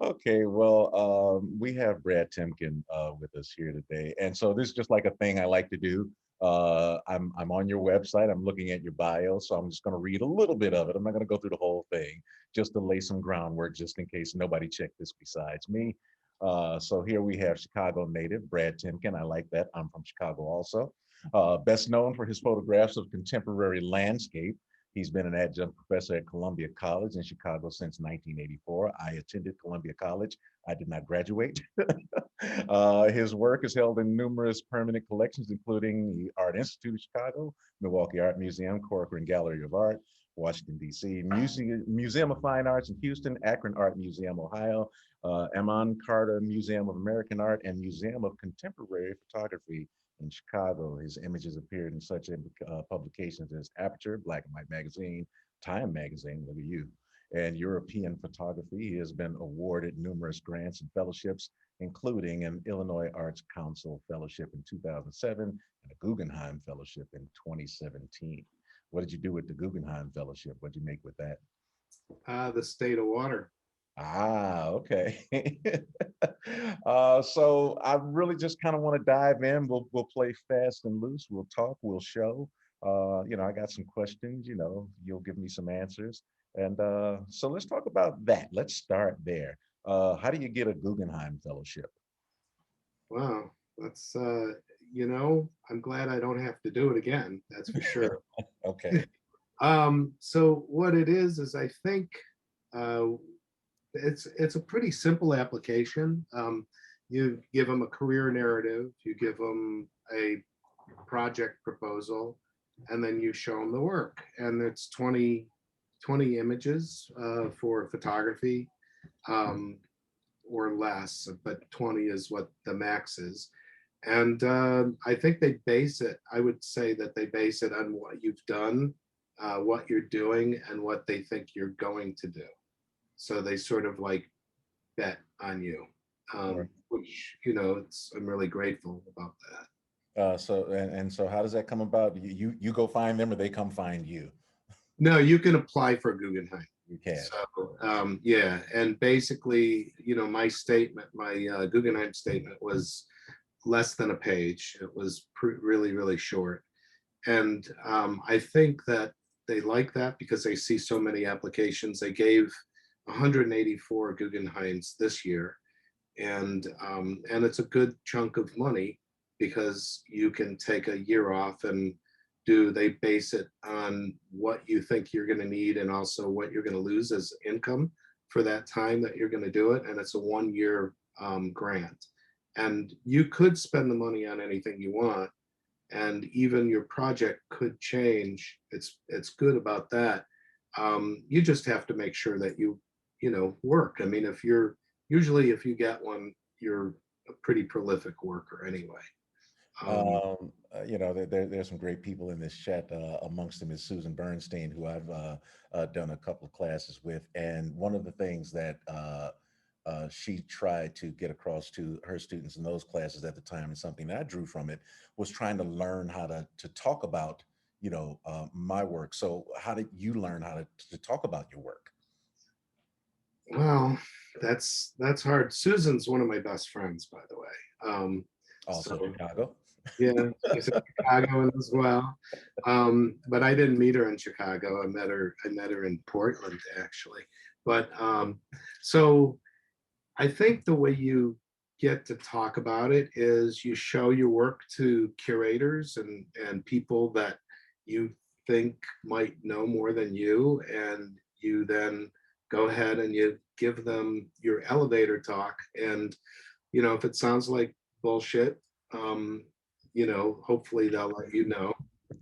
Okay, well, we have Brad Temkin with us here today, and so this is just like a thing I like to do. I'm on your website. I'm looking at your bio, so I'm just going to read a little bit of it. I'm not going to go through the whole thing, just to lay some groundwork, just in case nobody checked this besides me. So here we have Chicago native Brad Temkin. I like that. I'm from Chicago also. Best known for his photographs of contemporary landscape. He's been an adjunct professor at Columbia College in Chicago since 1984. I attended Columbia College. I did not graduate. His work is held in numerous permanent collections, including the Art Institute of Chicago, Milwaukee Art Museum, Corcoran Gallery of Art, Washington, D.C., Museum of Fine Arts in Houston, Akron Art Museum, Ohio, Amon Carter Museum of American Art, and Museum of Contemporary Photography in Chicago. His images appeared in such publications as Aperture, Black and White Magazine, Time Magazine, look at you, and European Photography. He has been awarded numerous grants and fellowships, including an Illinois Arts Council Fellowship in 2007 and a Guggenheim Fellowship in 2017. What did you do with the Guggenheim Fellowship? What did you make with that? The state of water. Ah, okay. So I really just kind of want to dive in. We'll play fast and loose. We'll talk. We'll show. I got some questions. You'll give me some answers, and so let's talk about that. Let's start there. How do you get a Guggenheim Fellowship? Wow, that's I'm glad I don't have to do it again. That's for sure. Okay. So what it is I think uh, it's a pretty simple application. You give them a career narrative, you give them a project proposal, and then you show them the work. And it's 20 images for photography, um, or less, but 20 is what the max is. And I think I would say that they base it on what you've done, what you're doing, and what they think you're going to do. So they sort of like bet on you, Right. which, I'm really grateful about that. So how does that come about? You go find them, or they come find you? No, you can apply for Guggenheim. You can. So, yeah. And basically, my Guggenheim statement was less than a page. It was really, really short. And I think that they like that because they see so many applications. They gave 184 Guggenheims this year, and it's a good chunk of money because you can take a year off and they base it on what you think you're going to need and also what you're going to lose as income for that time that you're going to do it, and it's a 1 year grant, and you could spend the money on anything you want, and even your project could change. It's good about that. You just have to make sure that you work. I mean, if you get one, you're a pretty prolific worker anyway. um, There's some great people in this chat. Amongst them is Susan Bernstein, who I've done a couple of classes with. And one of the things that she tried to get across to her students in those classes at the time, and something that I drew from it, was trying to learn how to talk about, my work. So how did you learn how to talk about your work? well, that's hard. Susan's one of my best friends, by the way. Also So Chicago. yeah, she's in Chicago as well. But I didn't meet her in Chicago. I met her in Portland, actually. But so I think the way you get to talk about it is you show your work to curators and people that you think might know more than you, and you then go ahead and you give them your elevator talk. And if it sounds like bullshit, um, hopefully they'll let you know.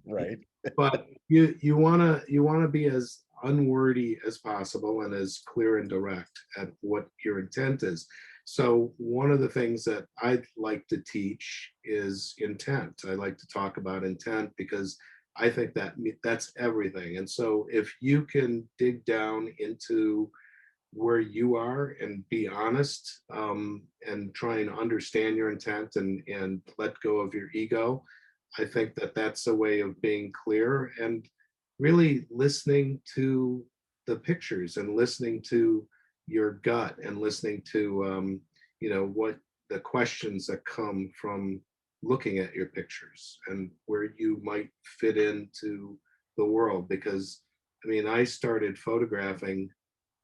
Right. But you wanna be as unwordy as possible and as clear and direct at what your intent is. So one of the things that I'd like to teach is intent. I like to talk about intent because I think that's everything. And so if you can dig down into where you are and be honest, and try and understand your intent and let go of your ego, I think that that's a way of being clear and really listening to the pictures and listening to your gut and listening to what the questions that come from looking at your pictures and where you might fit into the world. Because I mean, I started photographing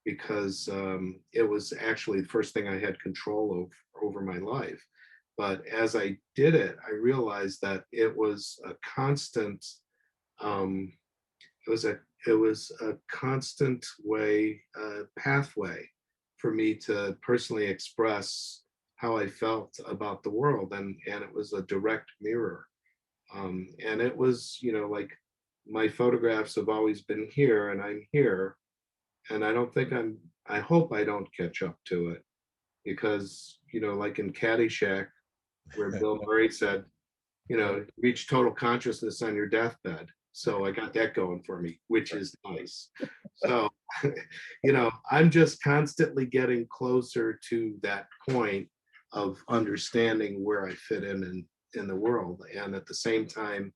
because it was actually the first thing I had control over my life. But as I did it, I realized that it was a constant um, it was a constant way pathway for me to personally express how I felt about the world, and it was a direct mirror. And it was, like, my photographs have always been here, and I'm here, and I don't think I hope I don't catch up to it, because like in Caddyshack, where Bill Murray said, reach total consciousness on your deathbed. So I got that going for me, which is nice. So, I'm just constantly getting closer to that point of understanding where I fit in the world. And at the same time,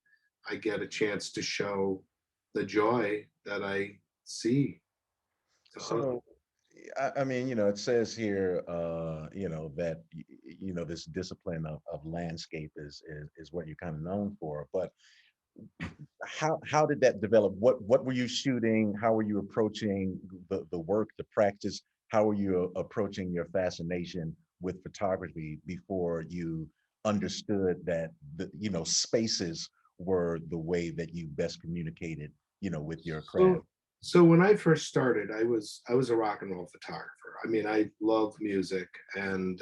I get a chance to show the joy that I see to others. So, I mean, it says here, that, this discipline of landscape is what you're kind of known for. But how did that develop? What were you shooting? How were you approaching the work, the practice? How were you approaching your fascination with photography before you understood that spaces were the way that you best communicated, with your craft? So, so when I first started, I was a rock and roll photographer. I mean, I love music, and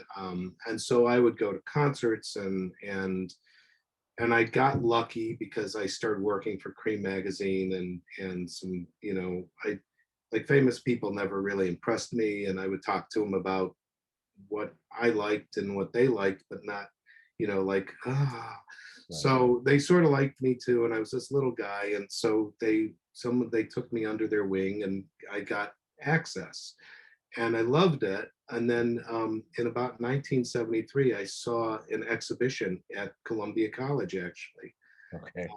so I would go to concerts, and I got lucky because I started working for Cream magazine, and some, I like, famous people never really impressed me, and I would talk to them about what I liked and what they liked, but not, like, Right. so they sort of liked me too, and I was this little guy, and so they took me under their wing, and I got access, and I loved it. And then in about 1973, I saw an exhibition at Columbia College, actually, Okay.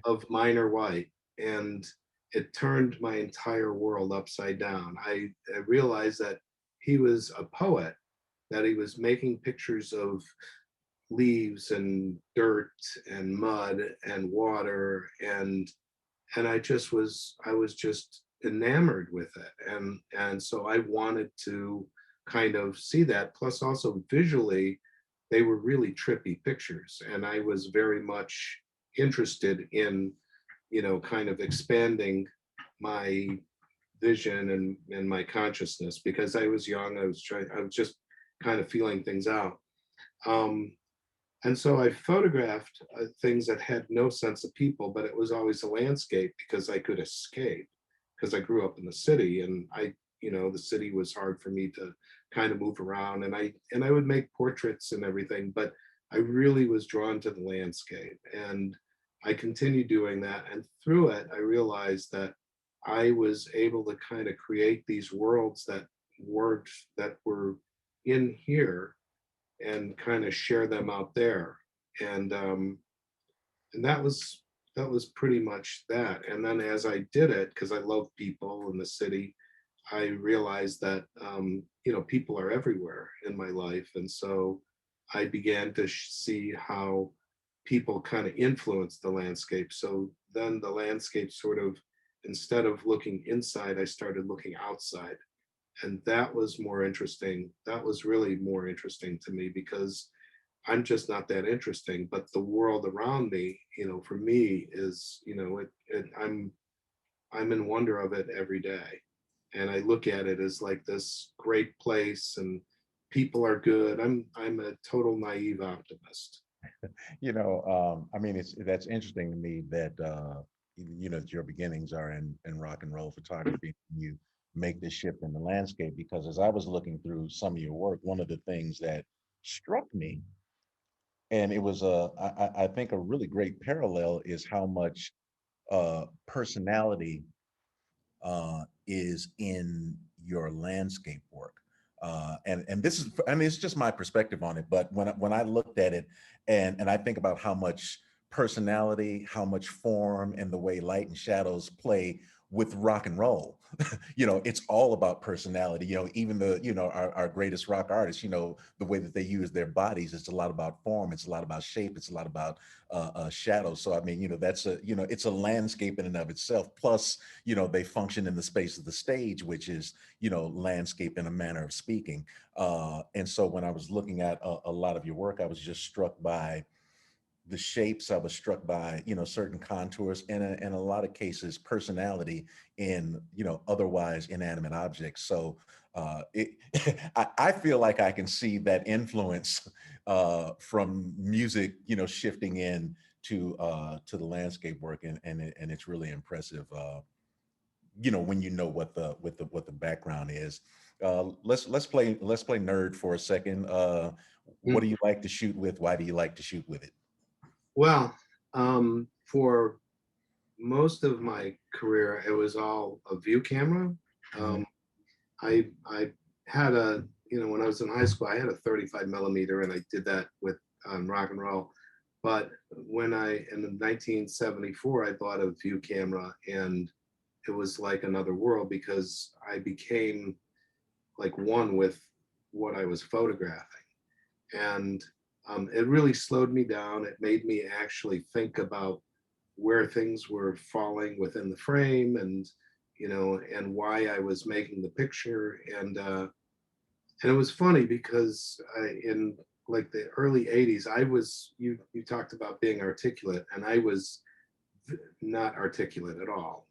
of Minor White, and it turned my entire world upside down. I realized that he was a poet, that he was making pictures of leaves and dirt and mud and water, and I was just enamored with it, and so I wanted to kind of see that. Plus, also visually, they were really trippy pictures, and I was very much interested in, kind of expanding my vision and my consciousness, because I was young. I was just kind of feeling things out. Um, and so I photographed things that had no sense of people, but it was always a landscape because I could escape, because I grew up in the city, and the city was hard for me to kind of move around, and I would make portraits and everything, but I really was drawn to the landscape, and I continued doing that. And through it, I realized that I was able to kind of create these worlds that were in here, and kind of share them out there. And um and that was pretty much that. And then as I did it, because I love people in the city, I realized that people are everywhere in my life, and so I began to see how people kind of influence the landscape. So then the landscape sort of, instead of looking inside, I started looking outside, and that was more interesting. That was really more interesting to me, because I'm just not that interesting, but the world around me, for me is, I'm in wonder of it every day. And I look at it as like this great place, and people are good. I'm a total naive optimist. I mean, that's interesting to me that your beginnings are in rock and roll photography. You make this shift in the landscape, because as I was looking through some of your work, one of the things that struck me, and it was I think a really great parallel, is how much personality is in your landscape work. And this is, I mean, it's just my perspective on it. But when I looked at it, and I think about how much personality, how much form, and the way light and shadows play with rock and roll. It's all about personality. Even our greatest rock artists, the way that they use their bodies, it's a lot about form, it's a lot about shape, it's a lot about shadow. So I mean, that's it's a landscape in and of itself. Plus, they function in the space of the stage, which is, landscape in a manner of speaking. And so when I was looking at a lot of your work, I was just struck by the shapes. I was struck by, certain contours, and in a lot of cases, personality in, otherwise inanimate objects. So it, I feel like I can see that influence from music, shifting in to the landscape work, and it's really impressive. When what the background is. Let's play nerd for a second. What Mm. do you like to shoot with? Why do you like to shoot with it? Well, for most of my career, it was all a view camera. Mhm. Um, I had a, when I was in high school, I had a 35 millimeter, and I did that with rock and roll. But in 1974, I bought a view camera, and it was like another world because I became like one with what I was photographing. And it really slowed me down. It made me actually think about where things were falling within the frame, and why I was making the picture. And it was funny because in like the early 80s, you talked about being articulate, and I was not articulate at all.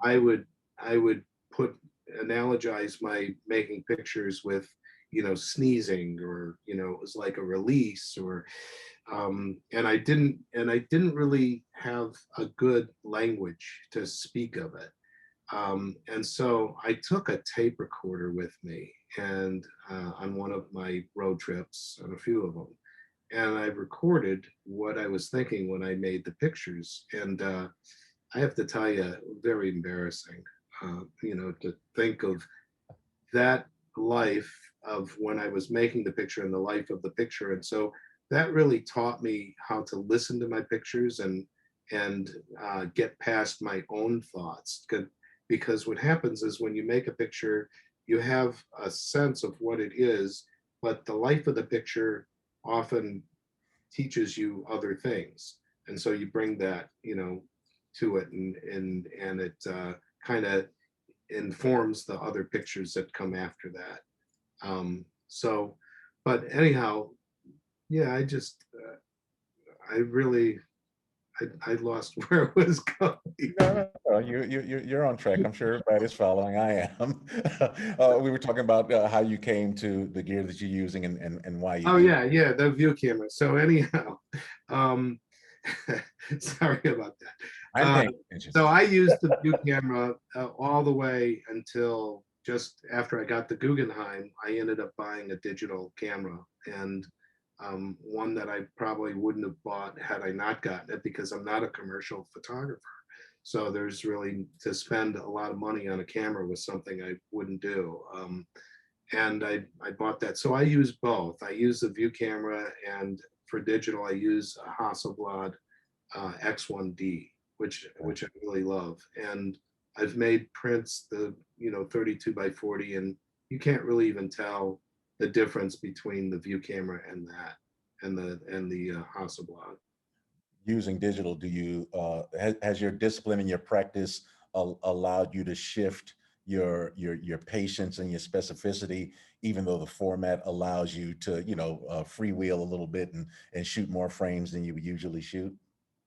I would I would put analogize my making pictures with, sneezing, or, it was like a release, or and I didn't really have a good language to speak of it. And so I took a tape recorder with me, and on one of my road trips, on a few of them, and I recorded what I was thinking when I made the pictures. And I have to tell you, very embarrassing, to think of that life of when I was making the picture and the life of the picture. And so that really taught me how to listen to my pictures, and get past my own thoughts. Because what happens is when you make a picture, you have a sense of what it is, but the life of the picture often teaches you other things, and so you bring that, to it, and it kind of informs the other pictures that come after that. So, but anyhow, yeah, I really, I lost where it was going. No, you're on track. I'm sure everybody's following. I am. We were talking about how you came to the gear that you're using, and why you Oh use. yeah, yeah, the view camera. So anyhow, um, sorry about that. I'm Uh, paying attention. so I used the view camera all the way until just after I got the Guggenheim. I ended up buying a digital camera, and one that I probably wouldn't have bought had I not gotten it, because I'm not a commercial photographer. So there's really, to spend a lot of money on a camera was something I wouldn't do. And I bought that. So I use both. I use the view camera, and for digital, I use a Hasselblad X1D, which I really love. And I've made prints, the 32 by 40, and you can't really even tell the difference between the view camera and that, and the Hasselblad. Using digital, do you has your discipline and your practice allowed you to shift your patience and your specificity, even though the format allows you to freewheel a little bit and shoot more frames than you would usually shoot?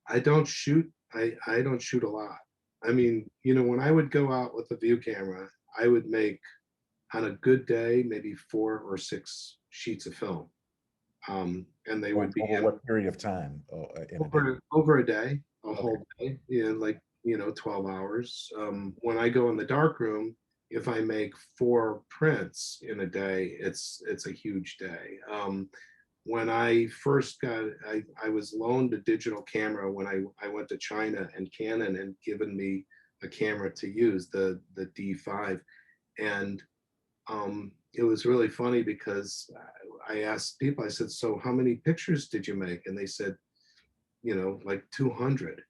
I don't shoot. I don't shoot a lot. I mean, when I would go out with a view camera, I would make, on a good day, maybe 4 or 6 sheets of film. And they would be Over in what period of time in a day? over a day, a Okay. whole day, like 12 hours. When I go in the dark room, if I make 4 prints in a day, it's a huge day. When I first I was loaned a digital camera when I went to China, and Canon had given me a camera to use, the D5. And it was really funny because I asked people, I said, so how many pictures did you make? And they said, like 200.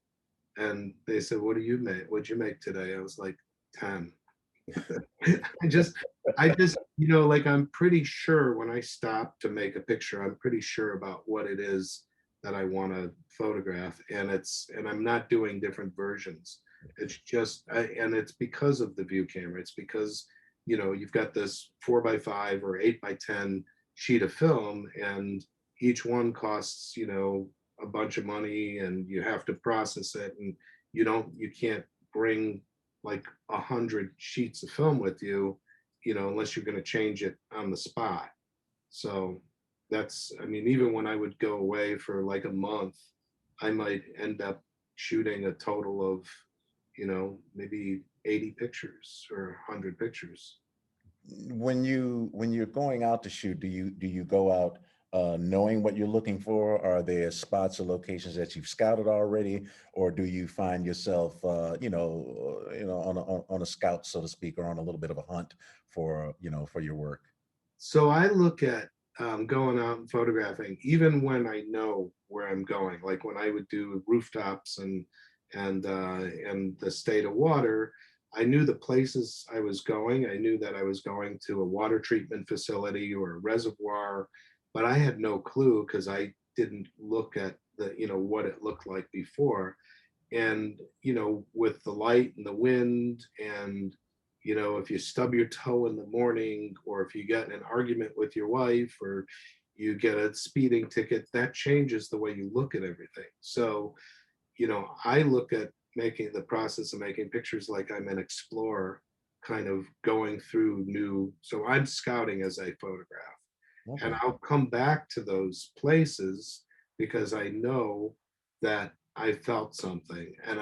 And they said, what do you make? What'd you make today? I was like, 10. I just, like I'm pretty sure when I stop to make a picture, I'm pretty sure about what it is that I want to photograph. And I'm not doing different versions. It's just, and it's because of the view camera. It's because, you've got this 4x5 or 8x10 sheet of film, and each one costs, a bunch of money, and you have to process it, and you can't bring like 100 sheets of film with you, unless you're going to change it on the spot. So I mean, even when I would go away for like a month, I might end up shooting a total of, maybe 80 pictures or 100 pictures. When you're going out to shoot, do you go out knowing what you're looking for? Are there spots or locations that you've scouted already, or do you find yourself on a scout, so to speak, or on a little bit of a hunt for for your work? So I look at going out and photographing, even when I know where I'm going. Like when I would do rooftops and the state of water, I knew the places I was going. I knew that I was going to a water treatment facility or a reservoir, but I had no clue because I didn't look at what it looked like before. And with the light and the wind, and if you stub your toe in the morning, or if you get in an argument with your wife, or you get a speeding ticket, that changes the way you look at everything. So I look at making the process of making pictures like I'm an explorer, kind of going through so I'm scouting as I photograph. And Okay. I'll come back to those places because I know that I felt something. And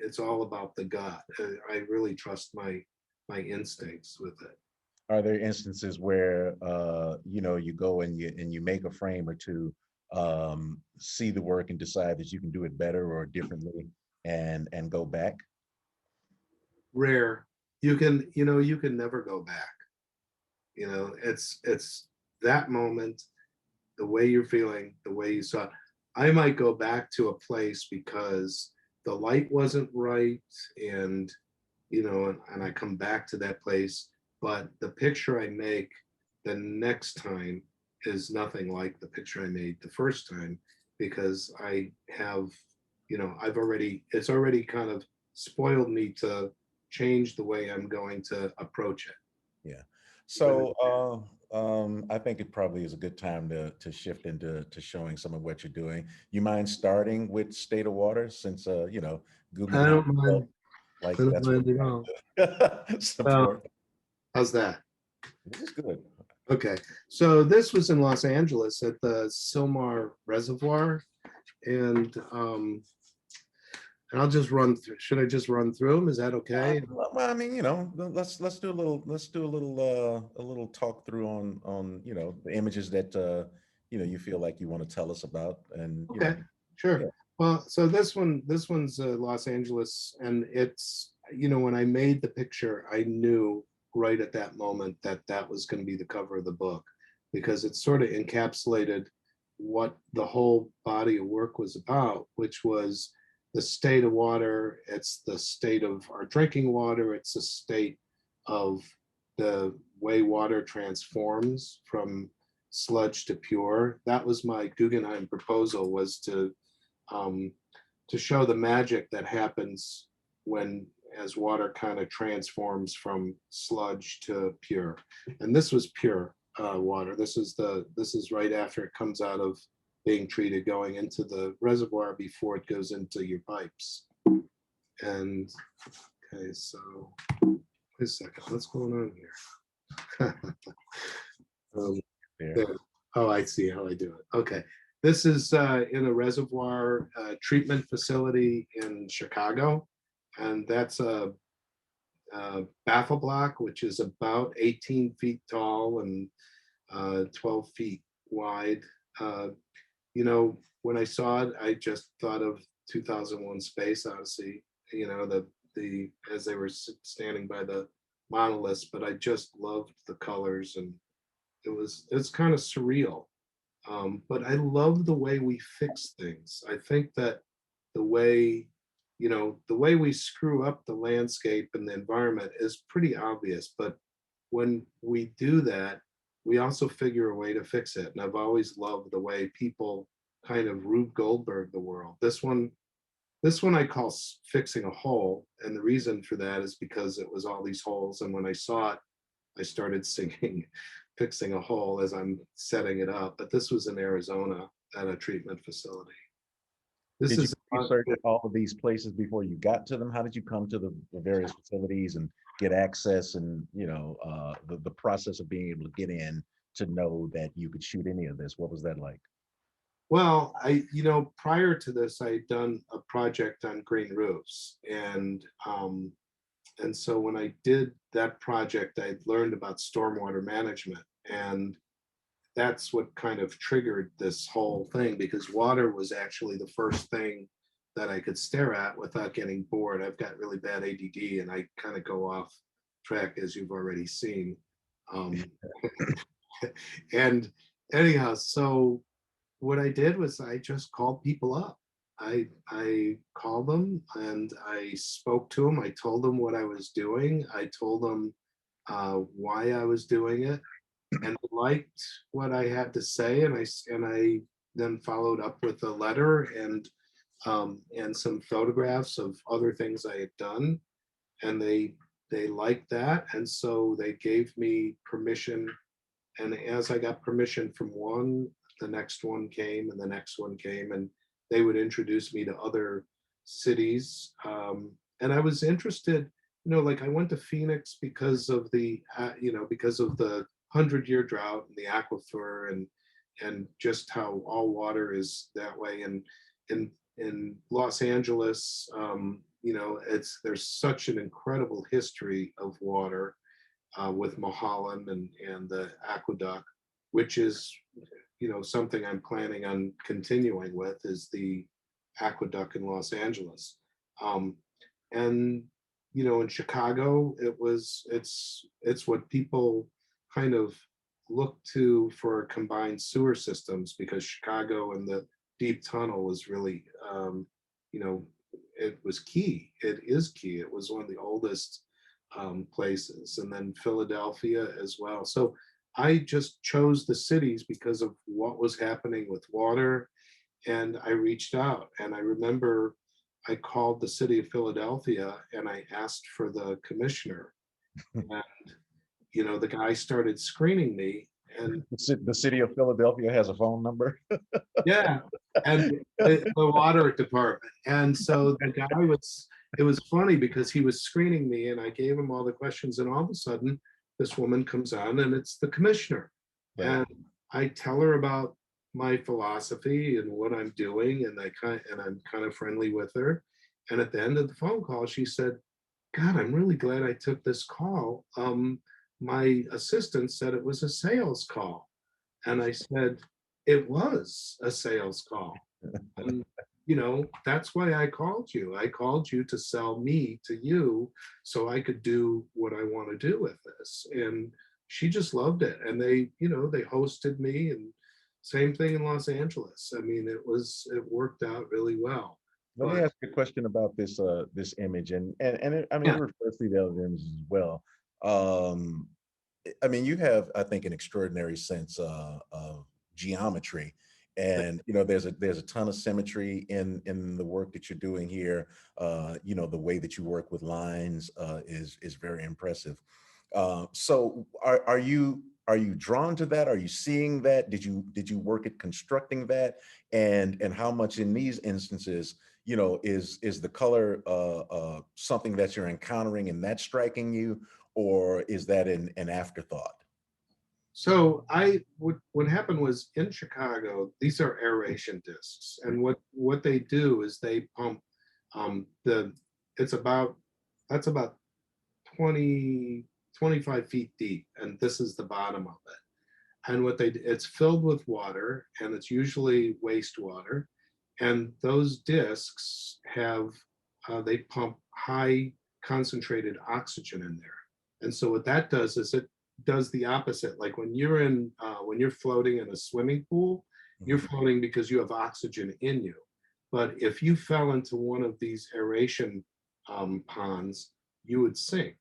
it's all about the gut. I really trust my instincts with it. Are there instances where you go and you make a frame or two, see the work and decide that you can do it better or differently, and go back? Rare. You can never go back. It's that moment, the way you're feeling, the way you saw it. I might go back to a place because the light wasn't right, and and I come back to that place, but the picture I make the next time is nothing like the picture I made the first time, because I have, it's already kind of spoiled me to change the way I'm going to approach it. Yeah. But So I think it probably is a good time to shift into showing some of what you're doing. You mind starting with State of Water, since I Guggenheim don't mind. felt like I don't that's what mind at we all. wanted to Well, support. how's that? This is good. Okay, so this was in Los Angeles at the Silmar Reservoir, and I'll just run through. Should I just run through them? Is that okay? Well, I mean, let's do a little talk through on the images that you feel like you want to tell us about, and Okay, yeah. sure. Well, so this one's Los Angeles, and it's when I made the picture, I knew right at that moment that that was going to be the cover of the book, because it sort of encapsulated what the whole body of work was about, which was the state of water. It's the state of our drinking water. It's the state of the way water transforms from sludge to pure. That was my Guggenheim proposal, was um, to show the magic that happens when as water kind of transforms from sludge to pure. And this was pure water. This is right after it comes out of being treated, going into the reservoir before it goes into your pipes. And okay, so wait a second, what's going on here? um, There. there. Oh, I see how I do it. Okay. This is in a reservoir treatment facility in Chicago. And that's a baffle block, which is about 18 feet tall and 12 feet wide. Uh, when I saw it, I just thought of 2001 Space Odyssey, the as they were standing by the monoliths, but I just loved the colors, and it's kind of surreal. But I love the way we fix things. I think that the way the way we screw up the landscape and the environment is pretty obvious, but when we do that, we also figure a way to fix it. And I've always loved the way people kind of Rube Goldberg the world. This one I call fixing a hole. And the reason for that is because it was all these holes. And when I saw it, I started singing fixing a hole as I'm setting it up. But this was in Arizona at a treatment facility. This Did you is research all of these places before you got to them? How did you come to the various facilities and get access and, the process of being able to get in to know that you could shoot any of this? What was that like? well, prior to this, I had done a project on green roofs, and so when I did that project, I learned about stormwater management, and that's what kind of triggered this whole thing, because water was actually the first thing that I could stare at without getting bored. I've got really bad ADD, and I kind of go off track, as you've already seen. Um, and anyhow, so what I did was I just called people up. I called them and I spoke to them. I told them what I was doing. I told them why I was doing it, and they liked what I had to say. And I then followed up with a letter and some photographs of other things I had done, and they liked that, and so they gave me permission. And as I got permission from one, the next one came, and the next one came, and they would introduce me to other cities. And I was interested, like I went to Phoenix because of the 100-year drought and the aquifer, and just how all water is that way. And in Los Angeles, there's such an incredible history of water with Mulholland and the aqueduct, which is something I'm planning on continuing with, is the aqueduct in Los Angeles. And in Chicago, it's what people kind of look to for combined sewer systems, because Chicago and the deep tunnel was really it was key. It is key. It was one of the oldest places, and then Philadelphia as well. So I just chose the cities because of what was happening with water, and I reached out. And I remember I called the city of Philadelphia and I asked for the commissioner, and the guy started screening me. And The city of Philadelphia has a phone number. yeah, and the water department. And so the guy it was funny because he was screening me and I gave him all the questions, and all of a sudden this woman comes on and it's the commissioner. Right. And I tell her about my philosophy and what I'm doing, and I'm kind of friendly with her. And at the end of the phone call, she said, "God, I'm really glad I took this call. My assistant said it was a sales call." And I said, "It was a sales call. And, that's why I called you. I called you to sell me to you so I could do what I want to do with this." And she just loved it. And they hosted me, and same thing in Los Angeles. I mean, it worked out really well. Let me But ask you a question about this image, I mean, yeah, it refers to the other images as well. Um, I mean, you have, I think, an extraordinary sense of geometry, and there's a ton of symmetry in the work that you're doing here. The way that you work with lines is very impressive. So, are you drawn to that? Are you seeing that? Did you work at constructing that? And how much in these instances, is the color something that you're encountering and that's striking you, or is that an afterthought? so what happened was, in Chicago, these are aeration discs, and what they do is they pump the it's about that's about 20 25 feet deep, and this is the bottom of it. And it's filled with water, and it's usually wastewater, and those discs they pump high concentrated oxygen in there. And so what that does is it does the opposite. Like when you're floating in a swimming pool, you're Mhm. floating because you have oxygen in you. But if you fell into one of these aeration ponds, you would sink.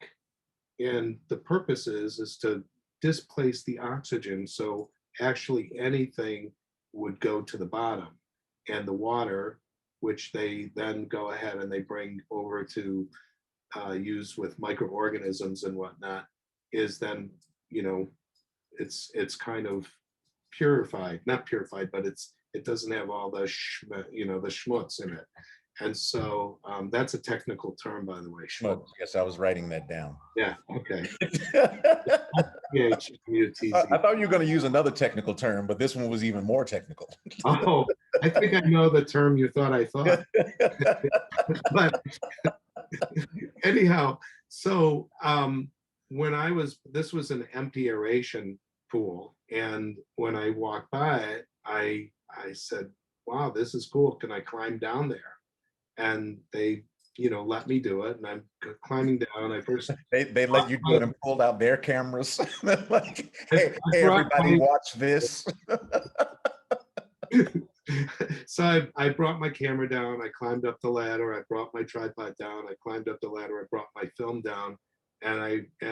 And the purpose is to displace the oxygen. So actually anything would go to the bottom, and the water, which they then go ahead and they bring over to use with microorganisms and whatnot, is then, you know, it's kind of purified, not purified, but it doesn't have all the the schmutz in it. And so that's a technical term, by the way, schmutz. Yes, I was writing that down. Yeah, okay. I thought you were going to use another technical term, but this one was even more technical. Oh, I think I know the term you thought I thought. But anyhow, so this was an empty aeration pool, and when I walked by it, I said, wow, this is cool. Can I climb down there? And they, let me do it. And I'm climbing down. I first they let you do it and pulled out their cameras. Like, hey, everybody, watch this. So I brought my camera down. I climbed up the ladder. I brought my tripod down. I climbed up the ladder. I brought my film down, and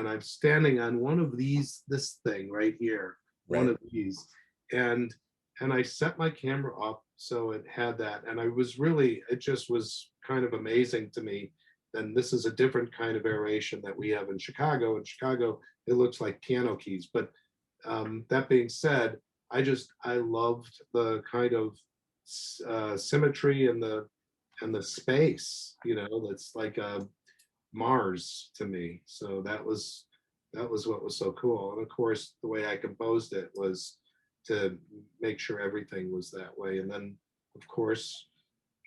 I'm standing on one of this thing right here, right. One of these, and I set my camera up so it had that, and it just was kind of amazing to me. And this is a different kind of aeration that we have in Chicago. In Chicago, it looks like piano keys. But that being said, I loved the kind of symmetry and the space, that's like a Mars to me. So that was what was so cool. And of course, the way I composed it was to make sure everything was that way. And then, of course,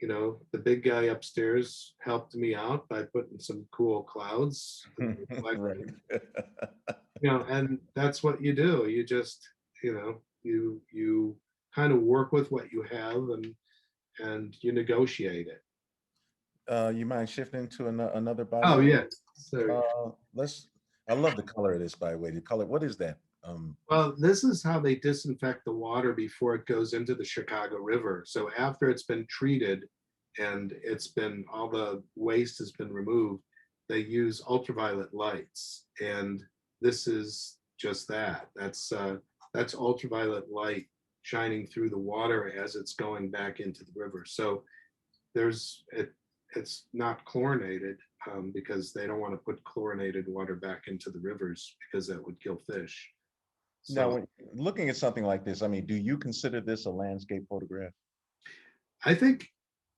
the big guy upstairs helped me out by putting some cool clouds. Right. And that's what you do. You just, you kind of work with what you have, and you negotiate it. You mind shifting to another body? Oh yeah. I love the color of this, by the way. The color, what is that? Well, this is how they disinfect the water before it goes into the Chicago River. So after it's been treated and all the waste has been removed, they use ultraviolet lights. And this is just that. That's ultraviolet light shining through the water as it's going back into the river. So it's not chlorinated because they don't want to put chlorinated water back into the rivers because that would kill fish. So, now, when looking at something like this, I mean, do you consider this a landscape photograph? I think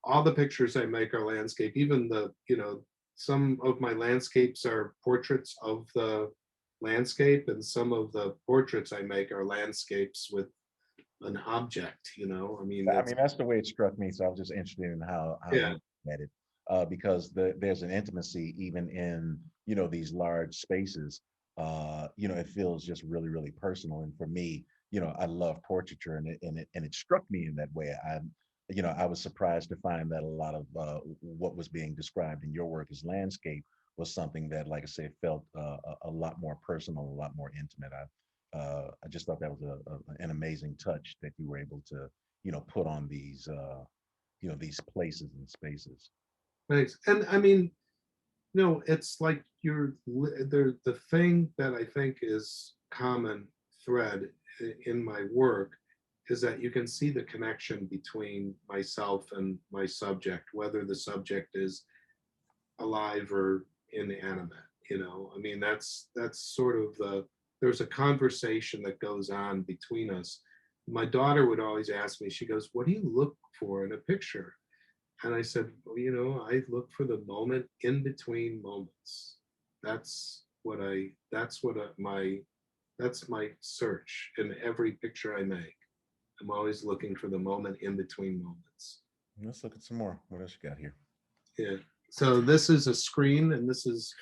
all the pictures I make are landscape. Even some of my landscapes are portraits of the landscape, and some of the portraits I make are landscapes with an object. I mean, that's the way it struck me. So I was just interested in how you look at it, because there's an intimacy even in these large spaces. It feels just really, really personal. And for me, I love portraiture, and it struck me in that way. I was surprised to find that a lot of what was being described in your work as landscape was something that, like I say, felt a lot more personal, a lot more intimate. I just thought that was an amazing touch that you were able to, put on these, these places and spaces. Thanks. And I mean, it's like the thing that I think is common thread in my work is that you can see the connection between myself and my subject, whether the subject is alive or inanimate. I mean, that's sort of there's a conversation that goes on between us. My daughter would always ask me, she goes, what do you look for in a picture? And I said, well, I look for the moment in between moments. That's my search in every picture I make. I'm always looking for the moment in between moments. Let's look at some more. What else you got here? Yeah. So this is a screen, and this is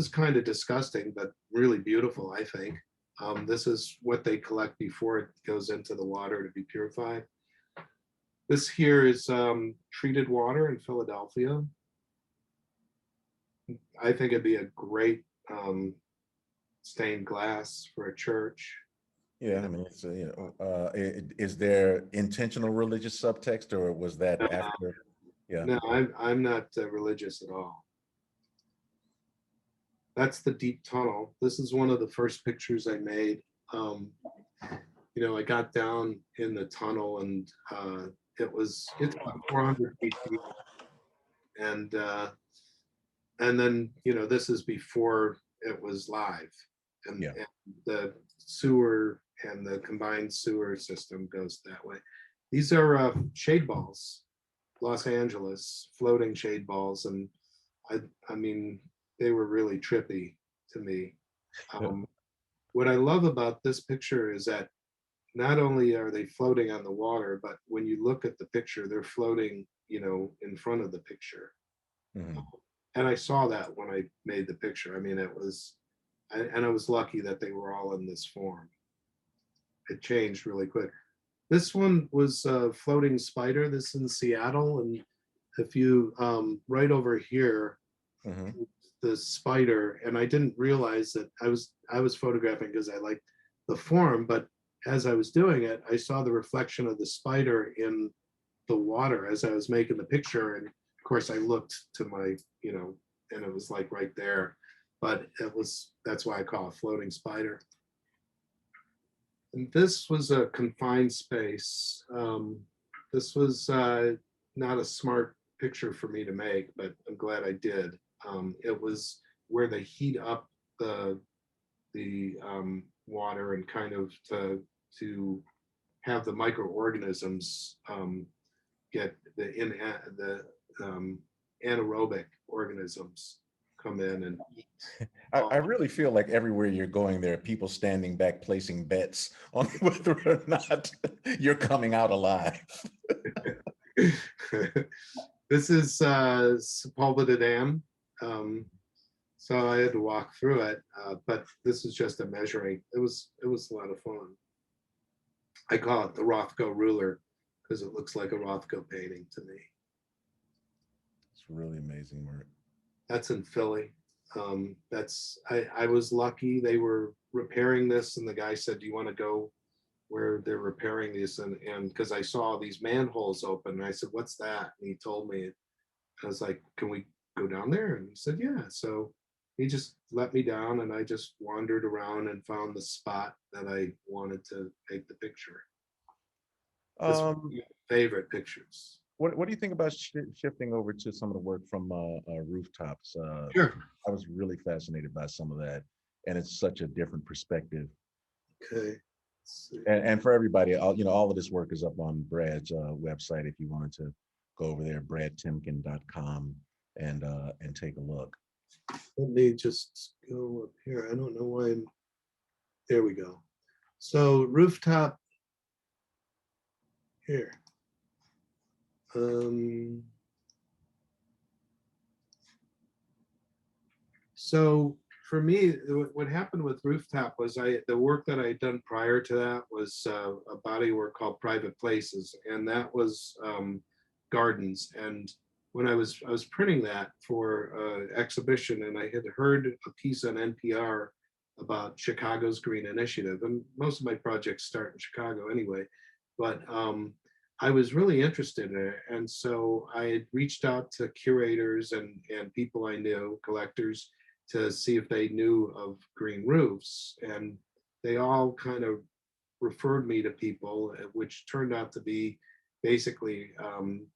kind of disgusting, but really beautiful, I think. This is what they collect before it goes into the water to be purified. This here is treated water in Philadelphia. I think it'd be a great stained glass for a church. Yeah, I mean, it's is there intentional religious subtext, or was that Uh, after? Yeah. no, I'm not religious at all. That's the deep tunnel. This is one of the first pictures I made. Um, I got down in the tunnel, and it's about 400 feet deep, and then this is before it was live, Yeah. and the sewer and the combined sewer system goes that way. These are shade balls, Los Angeles floating shade balls, and I mean they were really trippy to me. Um, what I love about this picture is that not only are they floating on the water, but when you look at the picture, they're floating, in front of the picture. Mhm. And I saw that when I made the picture. I mean, and I was lucky that they were all in this form. It changed really quick. This one was a floating spider. This in Seattle, and if you right over here, Mhm. the spider, and I didn't realize that I was photographing because I liked the form, but as I was doing it, I saw the reflection of the spider in the water as I was making the picture, and of course I looked to my, and it was like right there, but that's why I call it floating spider. And this was a confined space. This was not a smart picture for me to make, but I'm glad I did. It was where they heat up the water and kind of to have the microorganisms get the anaerobic organisms come in and eat I all. really feel like everywhere you're going, there are people standing back placing bets on whether or not you're coming out alive. This is Sepulveda Dam. Um, so I had to walk through it, but this is just a measuring. It was a lot of fun. I call it the Rothko Ruler because it looks like a Rothko painting to me. It's really amazing work. That's in Philly. I was lucky. They were repairing this, and the guy said, "Do you want to go where they're repairing these?" And because I saw these manholes open, and I said, "What's that?" And he told me. I was like, "Can we go down there?" And he said, "Yeah." So he just let me down, and I just wandered around and found the spot that I wanted to take the picture. This was Um, one of my favorite pictures. what do you think about shifting over to some of the work from rooftops? Sure. I was really fascinated by some of that, and it's such a different perspective. Okay. Let's see. And for everybody, all of this work is up on Brad's website if you wanted to go over there, bradtemkin.com, and take a look. Let me just go up here. I don't know why I'm there. We go. So rooftop here. Um, so for me, what happened with rooftop was the work that I had done prior to that was a body work called Private Places, and that was gardens. And when I was printing that for exhibition, and I had heard a piece on NPR about Chicago's Green Initiative, and most of my projects start in Chicago anyway. But I was really interested in it, and so I had reached out to curators and people I knew, collectors, to see if they knew of green roofs, and they all kind of referred me to people, which turned out to be basically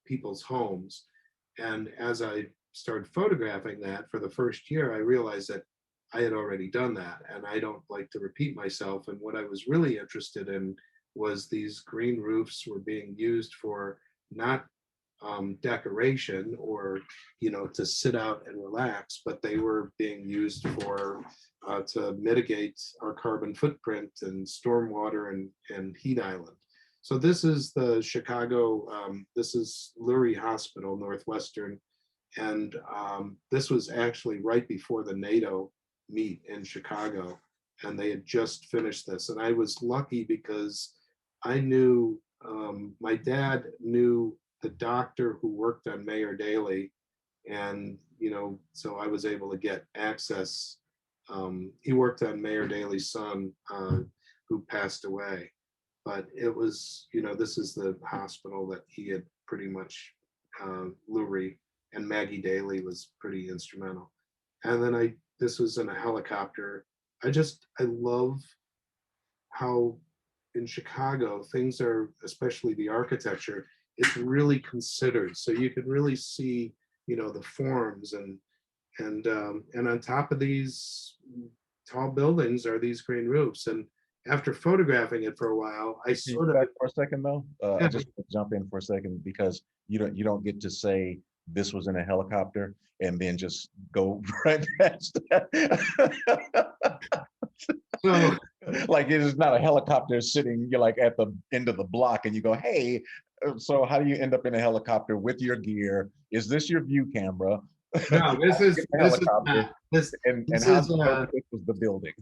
people's homes. And as I started photographing that for the first year, I realized that I had already done that, and I don't like to repeat myself. And what I was really interested in was these green roofs were being used for not decoration or to sit out and relax, but they were being used for to mitigate our carbon footprint and stormwater and heat island. So this is the Chicago, this is Lurie Hospital, Northwestern, and this was actually right before the NATO meet in Chicago, and they had just finished this. And I was lucky because I knew my dad knew the doctor who worked on Mayor Daley, and so I was able to get access. He worked on Mayor Daley's son, who passed away. But it was, this is the hospital that he had pretty much, LeRoi and Maggie Daly was pretty instrumental. And then this was in a helicopter. I love how in Chicago things are, especially the architecture, it's really considered. So you can really see, the forms and on top of these tall buildings are these green roofs. And after photographing it for a while, I You sort of, back for a second though. I yeah, just want to jump in for a second because you don't get to say this was in a helicopter and then just go right past that. so Like it is not a helicopter sitting, you're like at the end of the block and you go, hey, so how do you end up in a helicopter with your gear? Is this your view camera? no, How did you get in the this is helicopter not this and this how is big was the building?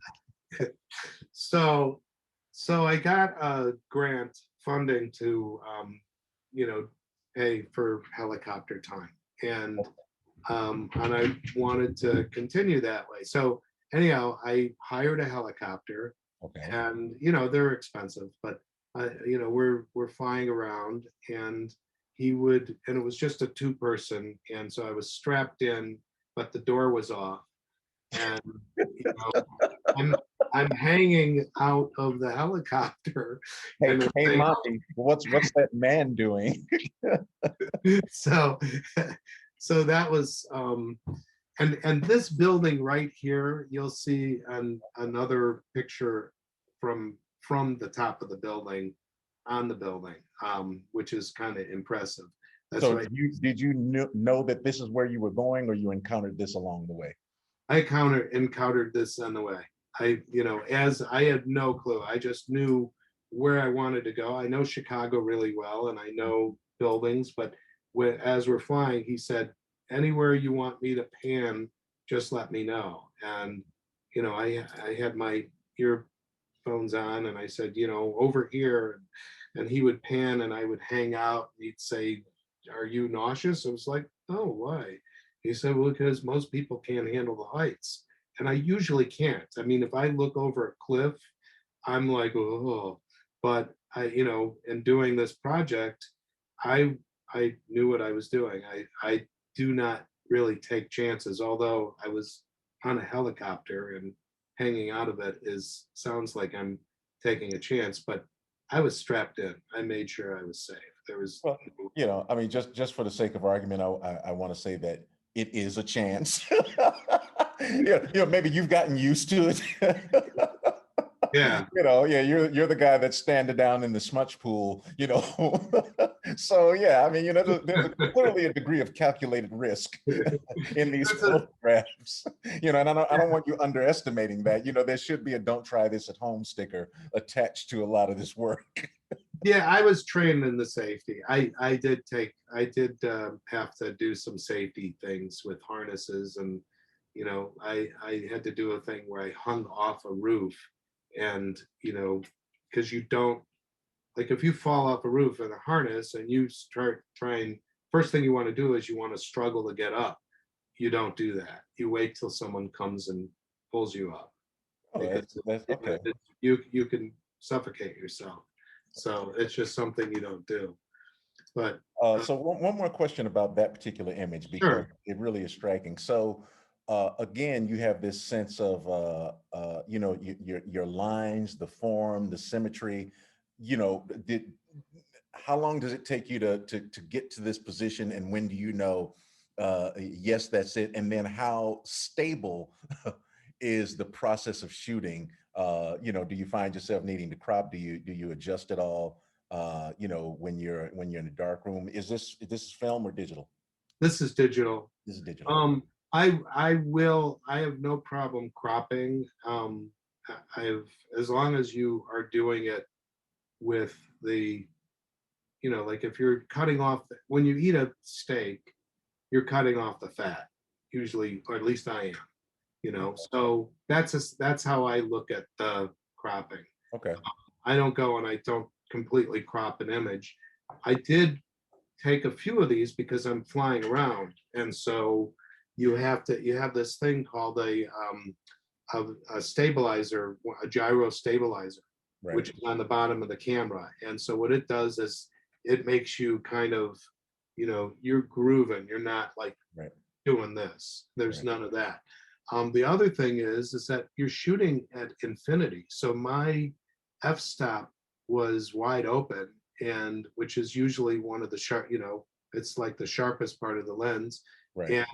so so I got a grant funding to you know pay for helicopter time, and I wanted to continue that way. So anyhow, I hired a helicopter, Okay. and they're expensive, but we're flying around, and and it was just a two-person, and so I was strapped in, but the door was off, and you know I'm I'm hanging out of the helicopter, Hey, and hey, they Monty, what's that man doing? so so that was and this building right here, you'll see another picture from the top of the building on the building, which is kind of impressive. That's So right. did you know that this is where you were going, or you encountered this along the way? I encountered this on the way. As I had no clue. I just knew where I wanted to go. I know Chicago really well, and I know buildings, but as we're flying, he said, anywhere you want me to pan, just let me know. And I had my earphones on, and I said, over here, and he would pan, and I would hang out. And he'd say, "Are you nauseous?" I was like, "Oh, why?" He said, "Well, because most people can't handle the heights." And I usually can't. I mean, if I look over a cliff, I'm like, oh, but in doing this project, I I knew what I was doing. I do not really take chances, although I was on a helicopter and hanging out of it sounds like I'm taking a chance, but I was strapped in. I made sure I was safe. There was Well, I mean, just for the sake of argument, I want to say that it is a chance. Yeah, maybe you've gotten used to it. yeah. Yeah, you're the guy that's standing down in the smudge pool. So yeah, I mean, there's clearly a degree of calculated risk in these There's a- photographs. And I don't want you underestimating that. There should be a "Don't try this at home" sticker attached to a lot of this work. Yeah, I was trained in the safety. I did have to do some safety things with harnesses, and I had to do a thing where I hung off a roof, and because you don't, like, if you fall off a roof in a harness and you start trying, first thing you want to do is you want to struggle to get up. You don't do that. You wait till someone comes and pulls you up, Oh, because that's okay. you can suffocate yourself. So it's just something you don't do. But So one more question about that particular image, because sure. it really is striking. So again, you have this sense of your lines, the form, the symmetry. Did How long does it take you to get to this position, and when do you know? Yes, that's it. And then how stable is the process of shooting? Do you find yourself needing to crop? Do you adjust it all? When you're in a dark room? Is this film or digital? This is digital. This is digital. Okay. I have no problem cropping. I've As long as you are doing it with the, like, if you're cutting off, when you eat a steak, you're cutting off the fat, usually, or at least I am, so that's how I look at the cropping. Okay. I don't go and I don't completely crop an image. I did take a few of these because I'm flying around, and so you have this thing called a stabilizer, a gyro stabilizer, Right. which is on the bottom of the camera. And so what it does is it makes you kind of, you're grooving. You're not like Right. doing this. There's Right. none of that. The other thing is that you're shooting at infinity. So my f-stop was wide open, and which is usually one of the sharp, it's like the sharpest part of the lens, Right.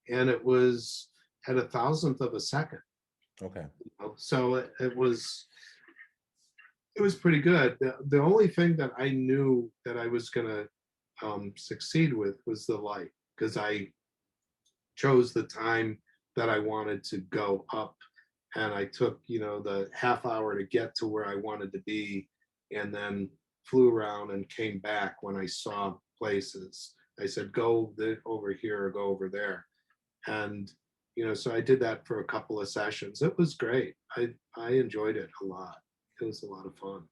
and it was at a thousandth of a second. Okay. So it was pretty good. The only thing that I knew that I was gonna succeed with was the light, because I chose the time that I wanted to go up, and I took the half hour to get to where I wanted to be, and then flew around and came back when I saw places. I said, go over here or go over there. And so I did that for a couple of sessions. It was great. I enjoyed it a lot. It was a lot of fun.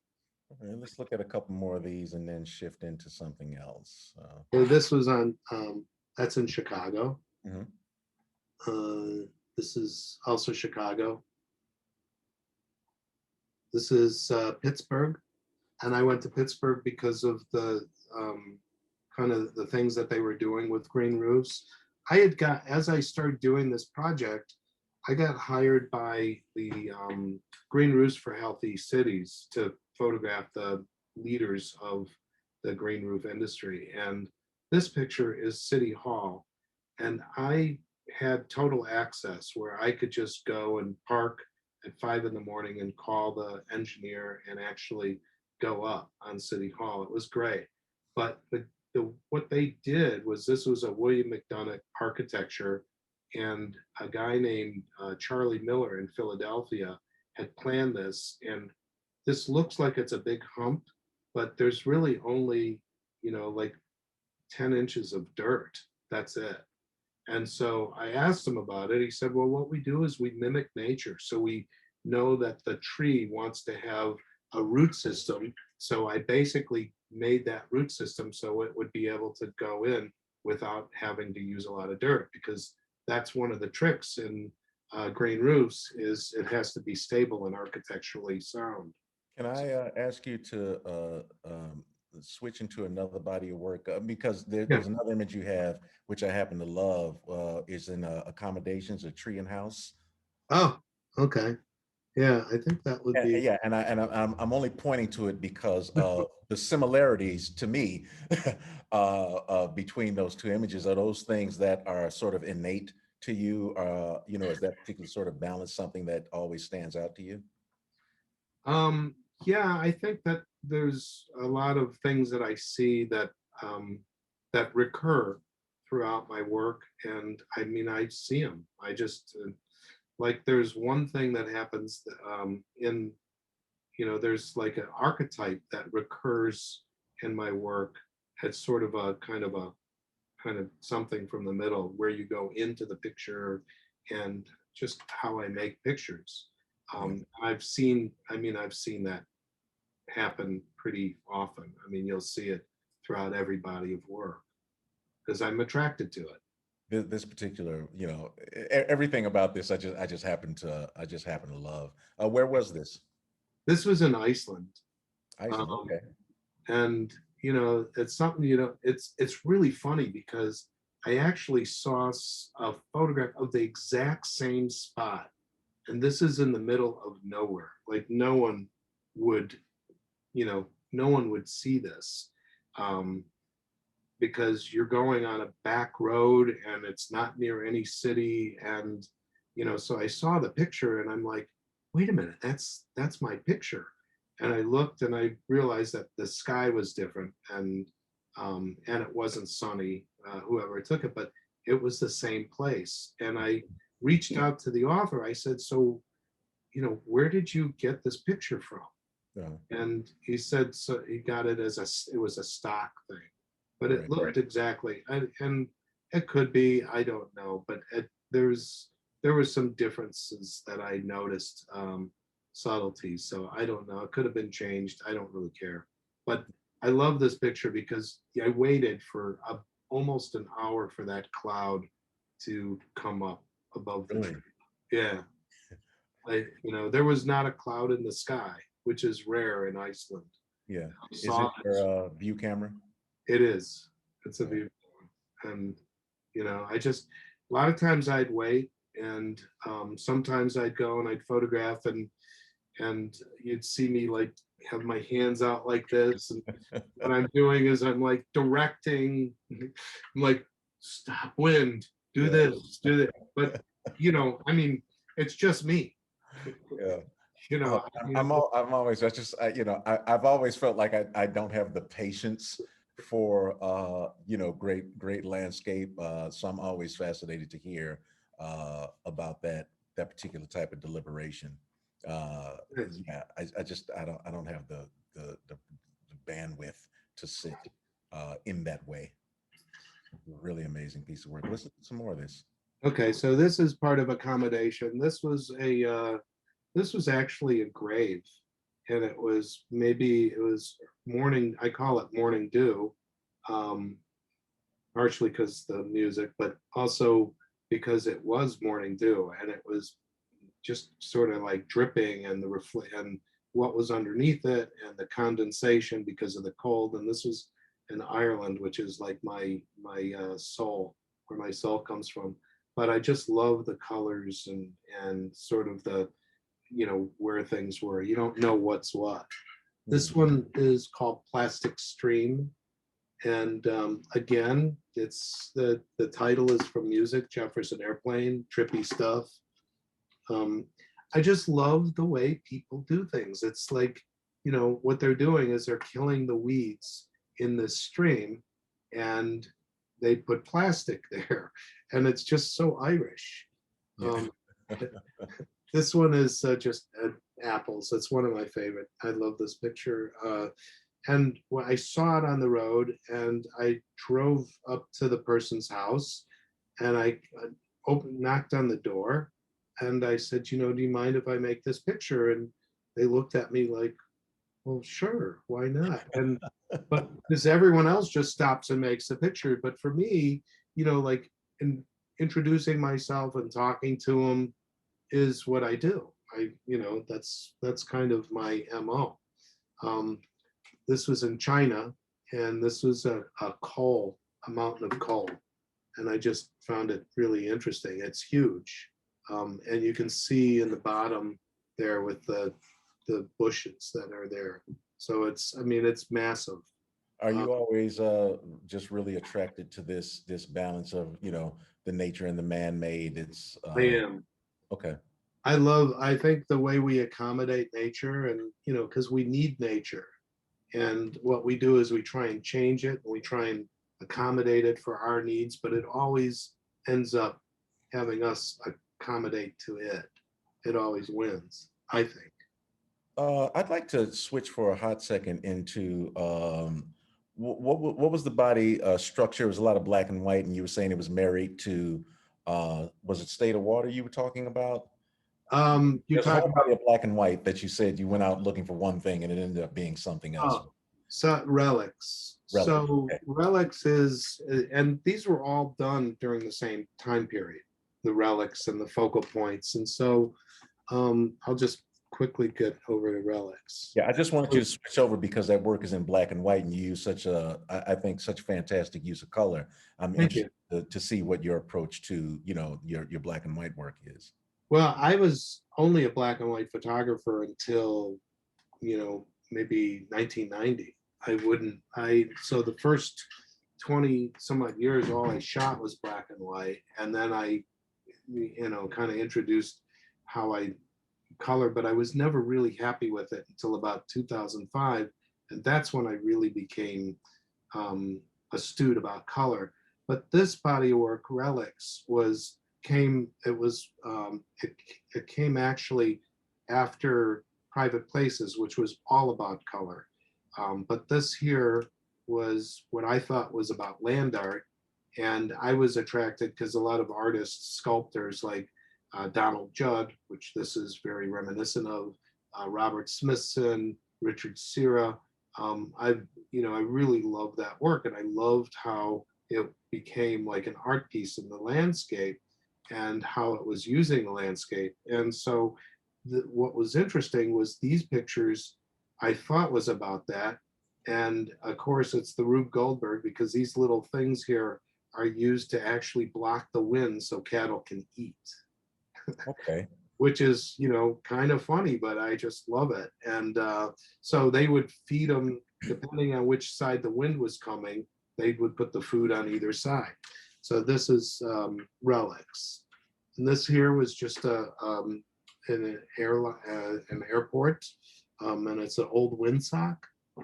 Okay, let's look at a couple more of these and then shift into something else. So this was on that's in Chicago. Mhm. This is also Chicago. This is Pittsburgh, and I went to Pittsburgh because of the kind of the things that they were doing with green roofs. As I started doing this project, I got hired by the Green Roofs for Healthy Cities to photograph the leaders of the green roof industry. And this picture is City Hall. And I had total access where I could just go and park at 5 in the morning and call the engineer and actually go up on City Hall. It was great. But what they did was, this was a William McDonough architecture, and a guy named Charlie Miller in Philadelphia had planned this. And this looks like it's a big hump, but there's really only, like 10 inches of dirt. That's it. And so I asked him about it. He said, well, what we do is we mimic nature. So we know that the tree wants to have a root system. So I basically made that root system so it would be able to go in without having to use a lot of dirt, because that's one of the tricks in green roofs, is it has to be stable and architecturally sound. Can I ask you to switch into another body of work? Because Yeah. there's another image you have, which I happen to love, is in accommodations, a tree and house. Oh, okay. Yeah, I think that would be. Yeah, I'm only pointing to it because of the similarities to me between those two images. Are those things that are sort of innate to you? Is that particular sort of balance something that always stands out to you? Yeah, I think that there's a lot of things that I see that recur throughout my work, and I mean, I see them. I just like, there's one thing that happens in there's like an archetype that recurs in my work. It's sort of a kind of something from the middle, where you go into the picture, and just how I make pictures. Yeah. I've seen that happen pretty often. I mean, you'll see it throughout every body of work, because I'm attracted to it. This particular, everything about this, I just happen to love. Where was this? This was in Iceland. Iceland. Um, Okay. and it's something, it's really funny, because I actually saw a photograph of the exact same spot, and this is in the middle of nowhere. Like, would no one would see this, um, because you're going on a back road and it's not near any city. And so I saw the picture and I'm like, wait a minute, that's my picture. And I looked and I realized that the sky was different, and it wasn't sunny, whoever took it, but it was the same place. And I reached out to the author. I said, so where did you get this picture from? Uh, And he said, so he got it it was a stock thing, but it right. looked exactly, and it could be, I don't know, but there was some differences that I noticed, subtleties. So I don't know. It could have been changed. I don't really care. But I love this picture because I waited for almost an hour for that cloud to come up above the Really? tree. Yeah. There was not a cloud in the sky, which is rare in Iceland. Yeah. I Is it saw this. your view camera? It is. It's a Yeah. view. And, you know, a lot of times I'd wait, and sometimes I'd go and I'd photograph, and you'd see me like have my hands out like this. And what I'm doing is I'm like directing, I'm like, stop wind, do Yeah. this, do that. But, you know, I mean, it's just me. Yeah. You know, I'm always, you know, I've always felt like I don't have the patience for, you know, great landscape. So I'm always fascinated to hear about that particular type of deliberation. Uh, yeah, I don't have the bandwidth to sit in that way. Really amazing piece of work. Listen to some more of this. okay, so this is part of accommodation. This was actually a grave, and it was morning. I call it morning dew, um, partially because the music, but also because it was morning dew, and it was just sort of like dripping, and and what was underneath it, and the condensation because of the cold. And this was in Ireland, which is like my soul, where my soul comes from. But I just love the colors, and sort of the, you know, where things were. You don't know what's what. This Mhm. one is called Plastic Stream. And again, it's the title is from music, Jefferson Airplane, trippy stuff. Um, I just love the way people do things. It's like, you know, what they're doing is they're killing the weeds in this stream, and they put plastic there. And it's just so Irish. Yeah. Um, this one is just apples. It's one of my favorite. I love this picture. And when I saw it on the road, and I drove up to the person's house, and I knocked on the door, and I said, you know, do you mind if I make this picture? And they looked at me like, well, sure, why not? And but because everyone else just stops and makes a picture, but for me, you know, like in introducing myself and talking to them is what I do. You know, that's kind of my MO. Um, this was in China, and this was a mountain of coal, and I just found it really interesting. It's huge, and you can see in the bottom there with the bushes that are there. So I mean, it's massive. Are Uh, you always just really attracted to this balance of, you know, the nature and the man-made? It's I am. okay. I think the way we accommodate nature, and, you know, because we need nature. And what we do is we try and change it, and we try and accommodate it for our needs, but it always ends up having us accommodate to it. It always wins, I think. I'd like to switch for a hot second into what was the body structure? It was a lot of black and white, and you were saying it was married to was it State of Water you were talking about? You There's a talk whole about body of black and white that you said you went out looking for one thing and it ended up being something else. relics. Relic. So Okay. relics is, and these were all done during the same time period, the relics and the focal points. And so I'll just quickly get over to relics. Yeah, I just wanted you to switch over because that work is in black and white and you use I think such fantastic use of color. I'm Thank you. interested to see what your approach to, you know, your black and white work is. Well, I was only a black and white photographer until, you know, maybe 1990. So the first 20 some odd years, all I shot was black and white. And then I, you know, kind of introduced how I color, but I was never really happy with it until about 2005. And that's when I really became astute about color. But this body of work, Relics, it came actually after Private Places, which was all about color. But this here was what I thought was about land art. And I was attracted because a lot of artists, sculptors like Donald Judd, which this is very reminiscent of, Robert Smithson, Richard Serra. I really loved that work, and I loved how it became like an art piece in the landscape, and how it was using the landscape. And so, what was interesting was these pictures I thought was about that. And of course, it's the Rube Goldberg, because these little things here are used to actually block the wind so cattle can eat, Okay. which is, kind of funny, but I just love it. And so they would feed them depending on which side the wind was coming. They would put the food on either side. So this is relics, and this here was just an airport, and it's an old windsock,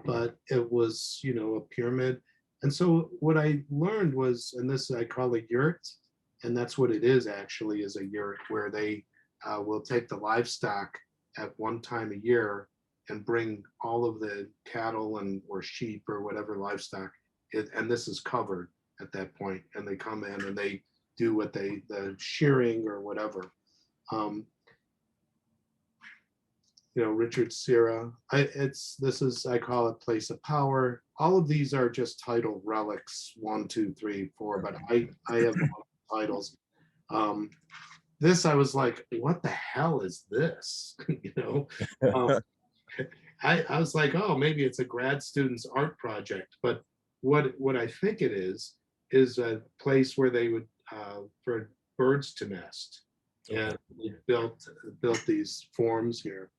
but it was a pyramid. And so what I learned was, and this I call a yurt, and that's what it is actually, is a yurt where they will take the livestock at one time a year and bring all of the cattle and or sheep or whatever livestock, and this is covered at that point, and they come in and they do the shearing or whatever. Richard Serra. I call it Place of Power. All of these are just title relics, 1, 2, 3, 4, but I have titles. This, I was like, what the hell is this? I was like, oh, maybe it's a grad student's art project, but what I think it is a place where they would for birds to nest, and they built these forms here.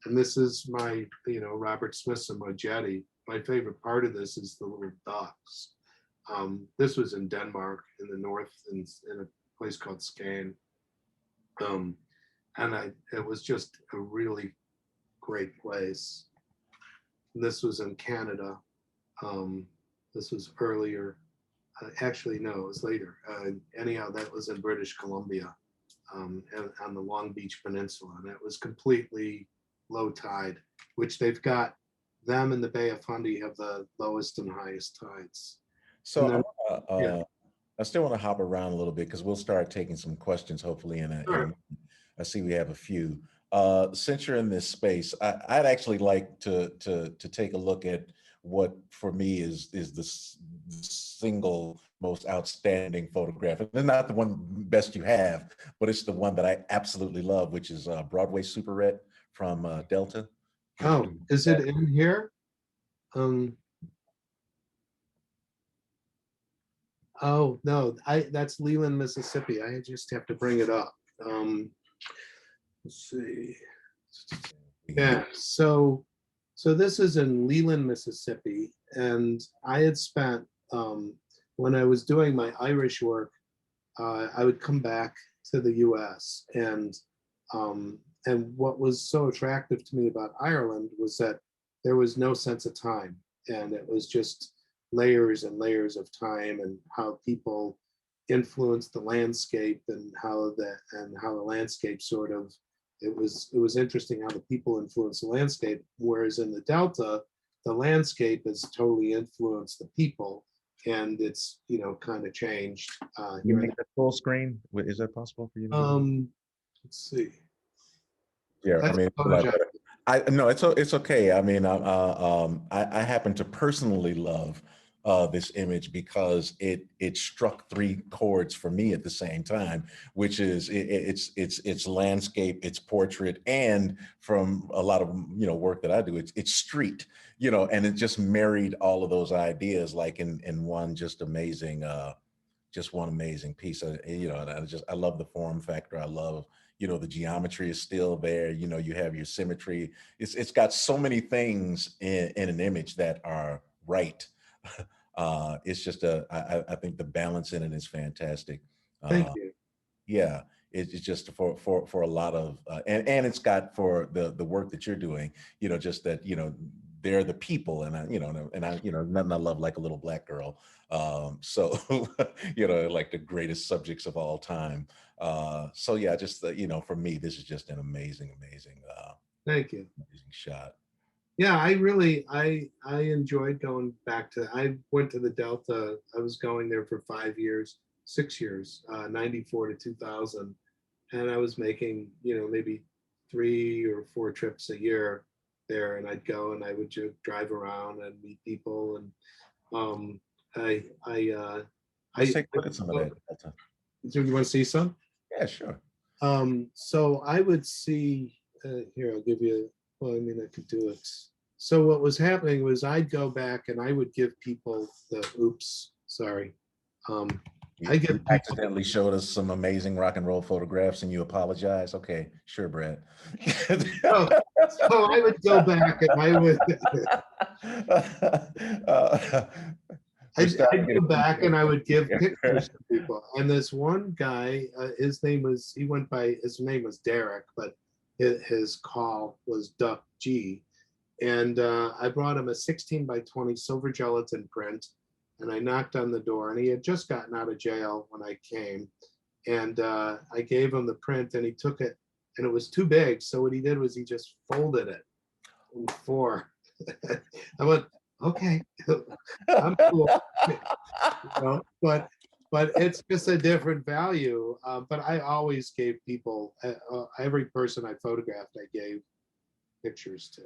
And this is my, Robert Smith's and my jetty. My favorite part of this is the little ducks. This was in Denmark in the north, in a place called Skagen. And it was just a really great place. And this was in Canada. This was earlier. Actually, no, it was later. Anyhow, that was in British Columbia, and on the Long Beach Peninsula. And it was completely low tide, which they've got. Them in the Bay of Fundy have the lowest and highest tides. So then, I still want to hop around a little bit because we'll start taking some questions hopefully in a moment. I see we have a few. Since you're in this space, I'd actually like to take a look at what for me is the single most outstanding photograph. It's not the one best you have, but it's the one that I absolutely love, which is Broadway Superette from Delta. Oh, is it in here? Oh no, that's Leland, Mississippi. I just have to bring it up. Let's see. Yeah, so this is in Leland, Mississippi, and I had spent when I was doing my Irish work, I would come back to the U.S. And what was so attractive to me about Ireland was that there was no sense of time, and it was just layers and layers of time, and how people influenced the landscape, and how the landscape sort of, it was interesting how the people influenced the landscape, whereas in the Delta, the landscape has totally influenced the people, and it's kind of changed. You make that full screen? Is that possible for you? Let's see. Yeah, I mean, no, it's okay. I mean, I happen to personally love this image because it struck three chords for me at the same time, which is it's landscape, it's portrait, and from a lot of work that I do, it's street, and it just married all of those ideas like in one just amazing piece. And I love the form factor. I love the geometry is still there. You have your symmetry. It's got so many things in an image that are right. It's just I think the balance in it is fantastic. Thank you. Yeah, it's just for a lot of and it's got for the work that you're doing. Just that they're the people, and I nothing I love like a little black girl. So like the greatest subjects of all time. So yeah, just for me, this is just an amazing Thank you. amazing shot. Yeah, I enjoyed going back to. I went to the Delta. I was going there for 5 years, 6 years, 94 to 2000, and I was making maybe 3 or 4 trips a year there, and I'd go and I would just drive around and meet people, and Let's take a look at some of that. Do you want to see some? Yeah, sure. So I would see here. I'll give you. Well, I mean, I could do it. So what was happening was I'd go back and I would give people the oops, sorry. I You give people accidentally showed us some amazing rock and roll photographs and you apologize. Okay, sure, Brad. oh, so I would go back and I would Uh, we're starting I'd to go get back and I would give pictures a to people. And this one guy, his name was his name was Derek, but his call was Duck G. And I brought him a 16 by 20 silver gelatin print, and I knocked on the door, and he had just gotten out of jail when I came. And I gave him the print, and he took it, and it was too big. So what he did was he just folded it in four. I went, okay, I'm cool. You know, but it's just a different value. But I always gave people, every person I photographed, I gave pictures to.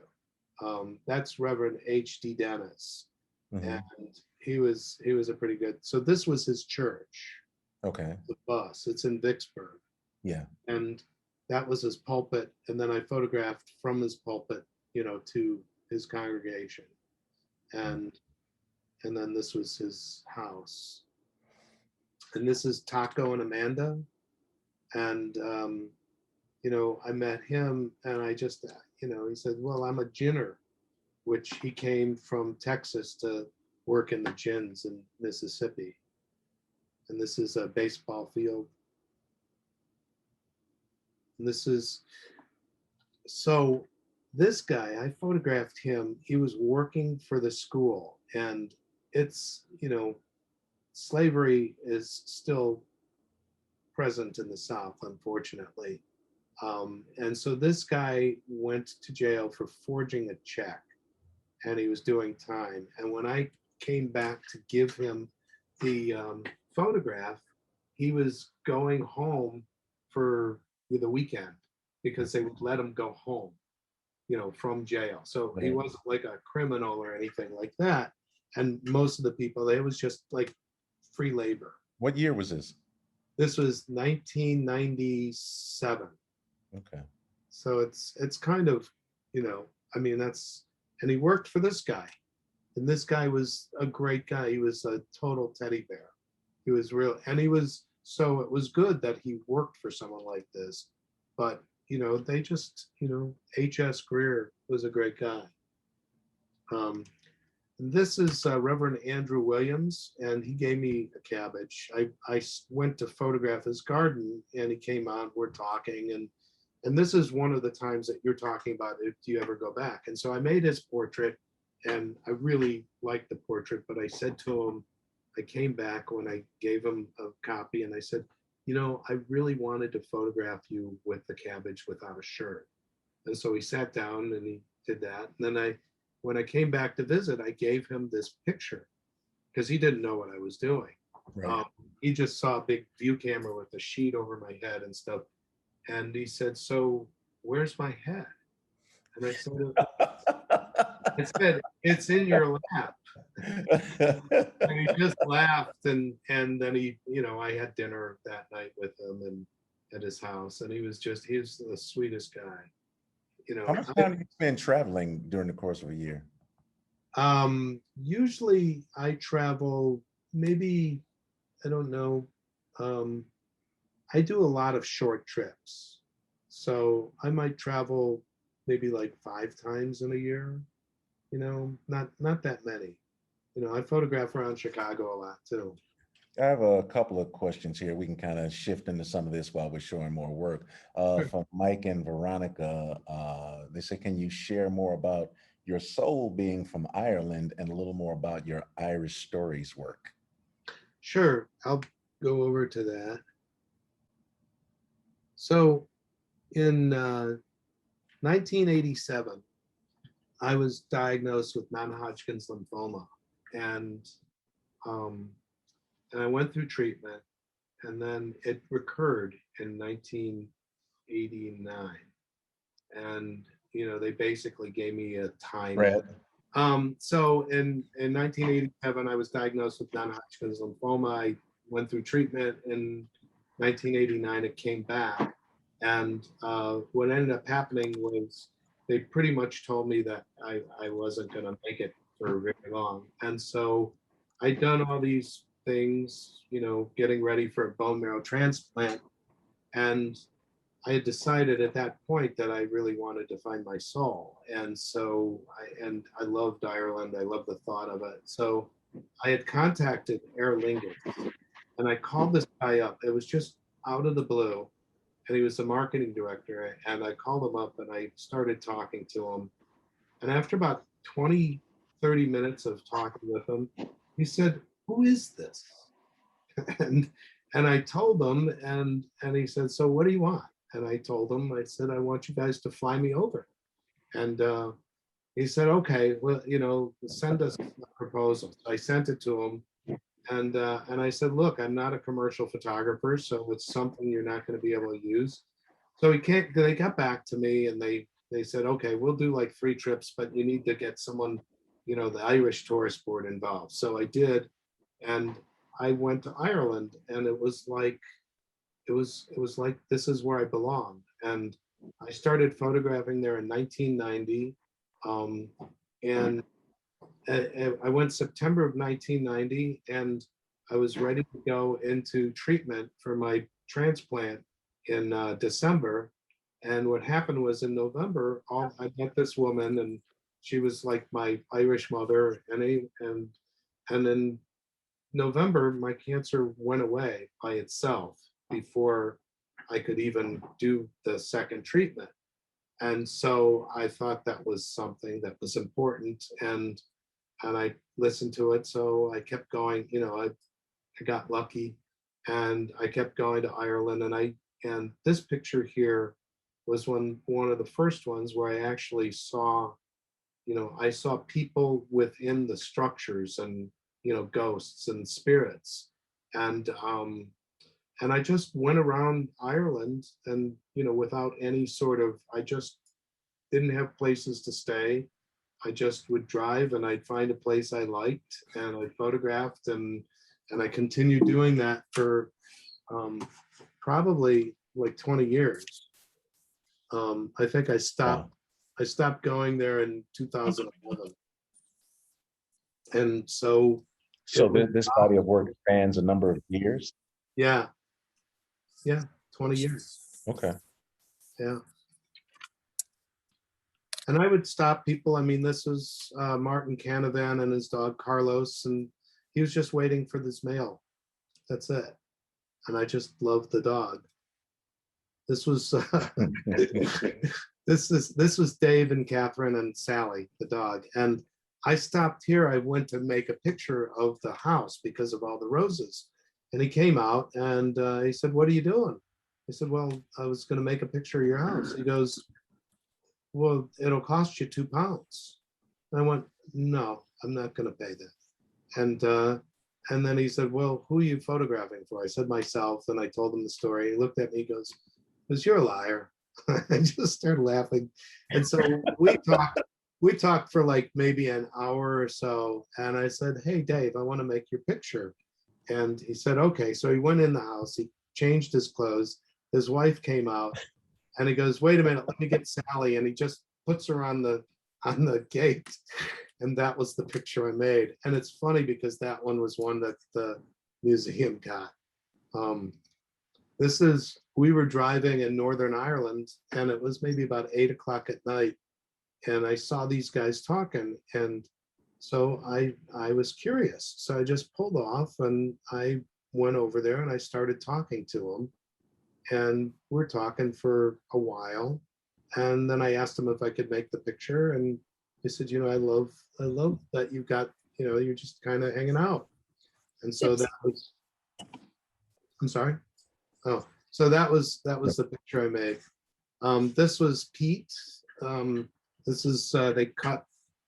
That's Reverend H.D. Dennis, Mhm. and he was a pretty good. So this was his church, Okay. the bus. It's in Vicksburg, Yeah. and that was his pulpit. And then I photographed from his pulpit, to his congregation, and then this was his house. And this is Taco and Amanda, and I met him, and I just, he said, "Well, I'm a ginner," which he came from Texas to work in the gins in Mississippi. And this is a baseball field. And this is, so this guy, I photographed him. He was working for the school. And it's, slavery is still present in the South, unfortunately. And so this guy went to jail for forging a check, and he was doing time. And when I came back to give him the photograph, he was going home for the weekend because they would let him go home, from jail. So he Right. wasn't like a criminal or anything like that. And most of the people, it was just like free labor. What year was this? This was 1997. Okay. So it's kind of, I mean, and he worked for this guy. And this guy was a great guy. He was a total teddy bear. He was real, and so it was good that he worked for someone like this. But, they just, H.S. Greer was a great guy. Um, this is Reverend Andrew Williams, and he gave me a cabbage. I went to photograph his garden, and he came on, we're talking, and this is one of the times that you're talking about, if do you ever go back? And so I made his portrait, and I really liked the portrait, but I said to him, I came back when I gave him a copy, and I said, I really wanted to photograph you with the cabbage without a shirt. And so he sat down and he did that. And then when I came back to visit, I gave him this picture because he didn't know what I was doing. Right. Um, he just saw a big view camera with a sheet over my head and stuff. And he said, "So where's my head?" And I said, "It's in your lap." And he just laughed, and then I had dinner that night with him and at his house, and he was the sweetest guy. How much time do you spend traveling during the course of a year? Usually I travel maybe, I don't know. Um, I do a lot of short trips. So I might travel maybe like 5 times in a year, not that many. I photograph around Chicago a lot too. I have a couple of questions here. We can kind of shift into some of this while we're showing more work. Sure. From Mike and Veronica, they say, can you share more about your soul being from Ireland and a little more about your Irish stories work? Sure, I'll go over to that. So in 1987, I was diagnosed with non-Hodgkin's lymphoma, and um, I went through treatment, and then it recurred in 1989, and they basically gave me a time. Brad. So in 1987, I was diagnosed with non-Hodgkin's lymphoma. I went through treatment. In 1989, it came back, and what ended up happening was they pretty much told me that I wasn't going to make it for very long. And so I'd done all these things, you know, getting ready for a bone marrow transplant. And I had decided at that point that I really wanted to find my soul. And so I loved Ireland. I loved the thought of it. So I had contacted Aer Lingus and I called this guy up. It was just out of the blue. And he was the marketing director. And I called him up and I started talking to him. And after about 20, 30 minutes of talking with him, he said, "Who is this?" and and I told him, and he said, "So what do you want?" And I told him, I said, "I want you guys to fly me over." And he said, "Okay, well, you know, send us a proposal." I sent it to him, and I said, "Look, I'm not a commercial photographer, so it's something you're not going to be able to use." So he can't. They got back to me, and they said, "Okay, we'll do like 3 trips, but you need to get someone, you know, the Irish Tourist Board involved." So I did, and I went to Ireland, and it was like this is where I belong. And I started photographing there in 1990, and I went September of 1990, and I was ready to go into treatment for my transplant in December. And what happened was in November, I met this woman, and she was like my Irish mother, and in November, my cancer went away by itself before I could even do the second treatment. And so I thought that was something that was important, and I listened to it. So I kept going, you know, I got lucky, and I kept going to Ireland. And this picture here was one of the first ones where I actually saw, you know, I saw people within the structures, and, you know, ghosts and spirits. And I just went around Ireland, and, you know, without any sort of, I just didn't have places to stay. I just would drive, and I'd find a place I liked, and I photographed, and I continued doing that for probably like 20 years. I think Wow. I stopped going there in 2011. And so So it was, this body of work spans a number of years. yeah, yeah, 20 years. Okay. Yeah. And I would stop people. I mean, this was Martin Canavan and his dog Carlos, and he was just waiting for this mail. That's it. And I just loved the dog. This was this was Dave and Catherine and Sally, the dog. And I stopped here. I went to make a picture of the house because of all the roses. And he came out, and he said, "What are you doing?" I said, "Well, I was going to make a picture of your house." He goes, "Well, it'll cost you £2." And I went, "No, I'm not going to pay that." And then he said, "Well, who are you photographing for?" I said, "Myself." And I told him the story. He looked at me, he goes, "Because you're a liar." I just started laughing. And so we talked for like maybe an hour or so. And I said, "Hey, Dave, I want to make your picture." And he said, "Okay." So he went in the house, he changed his clothes. His wife came out, and he goes, "Wait a minute, let me get Sally." And he just puts her on the gate. And that was the picture I made. And it's funny because that one was one that the museum got. Um, we were driving in Northern Ireland, and it was maybe about 8 o'clock at night. And I saw these guys talking. And so I was curious. So I just pulled off, and I went over there, and I started talking to them. And we're talking for a while. And then I asked him if I could make the picture. And he said, I love that you got, you're just kind of hanging out." And so that was, I'm sorry. Oh, so that was the picture I made. This was peat. This is they cut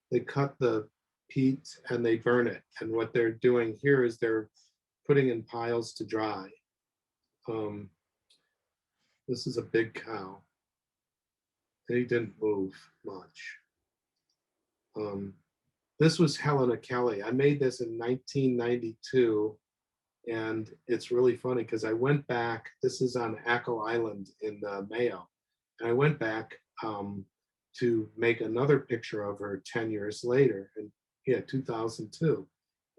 the peat and they burn it. And what they're doing here is they're putting in piles to dry. This is a big cow. And he didn't move much. This was Helena Kelly. I made this in 1992. And it's really funny because I went back. This is on Ackle Island in Mayo. And I went back to make another picture of her 10 years later, and yeah, 2002.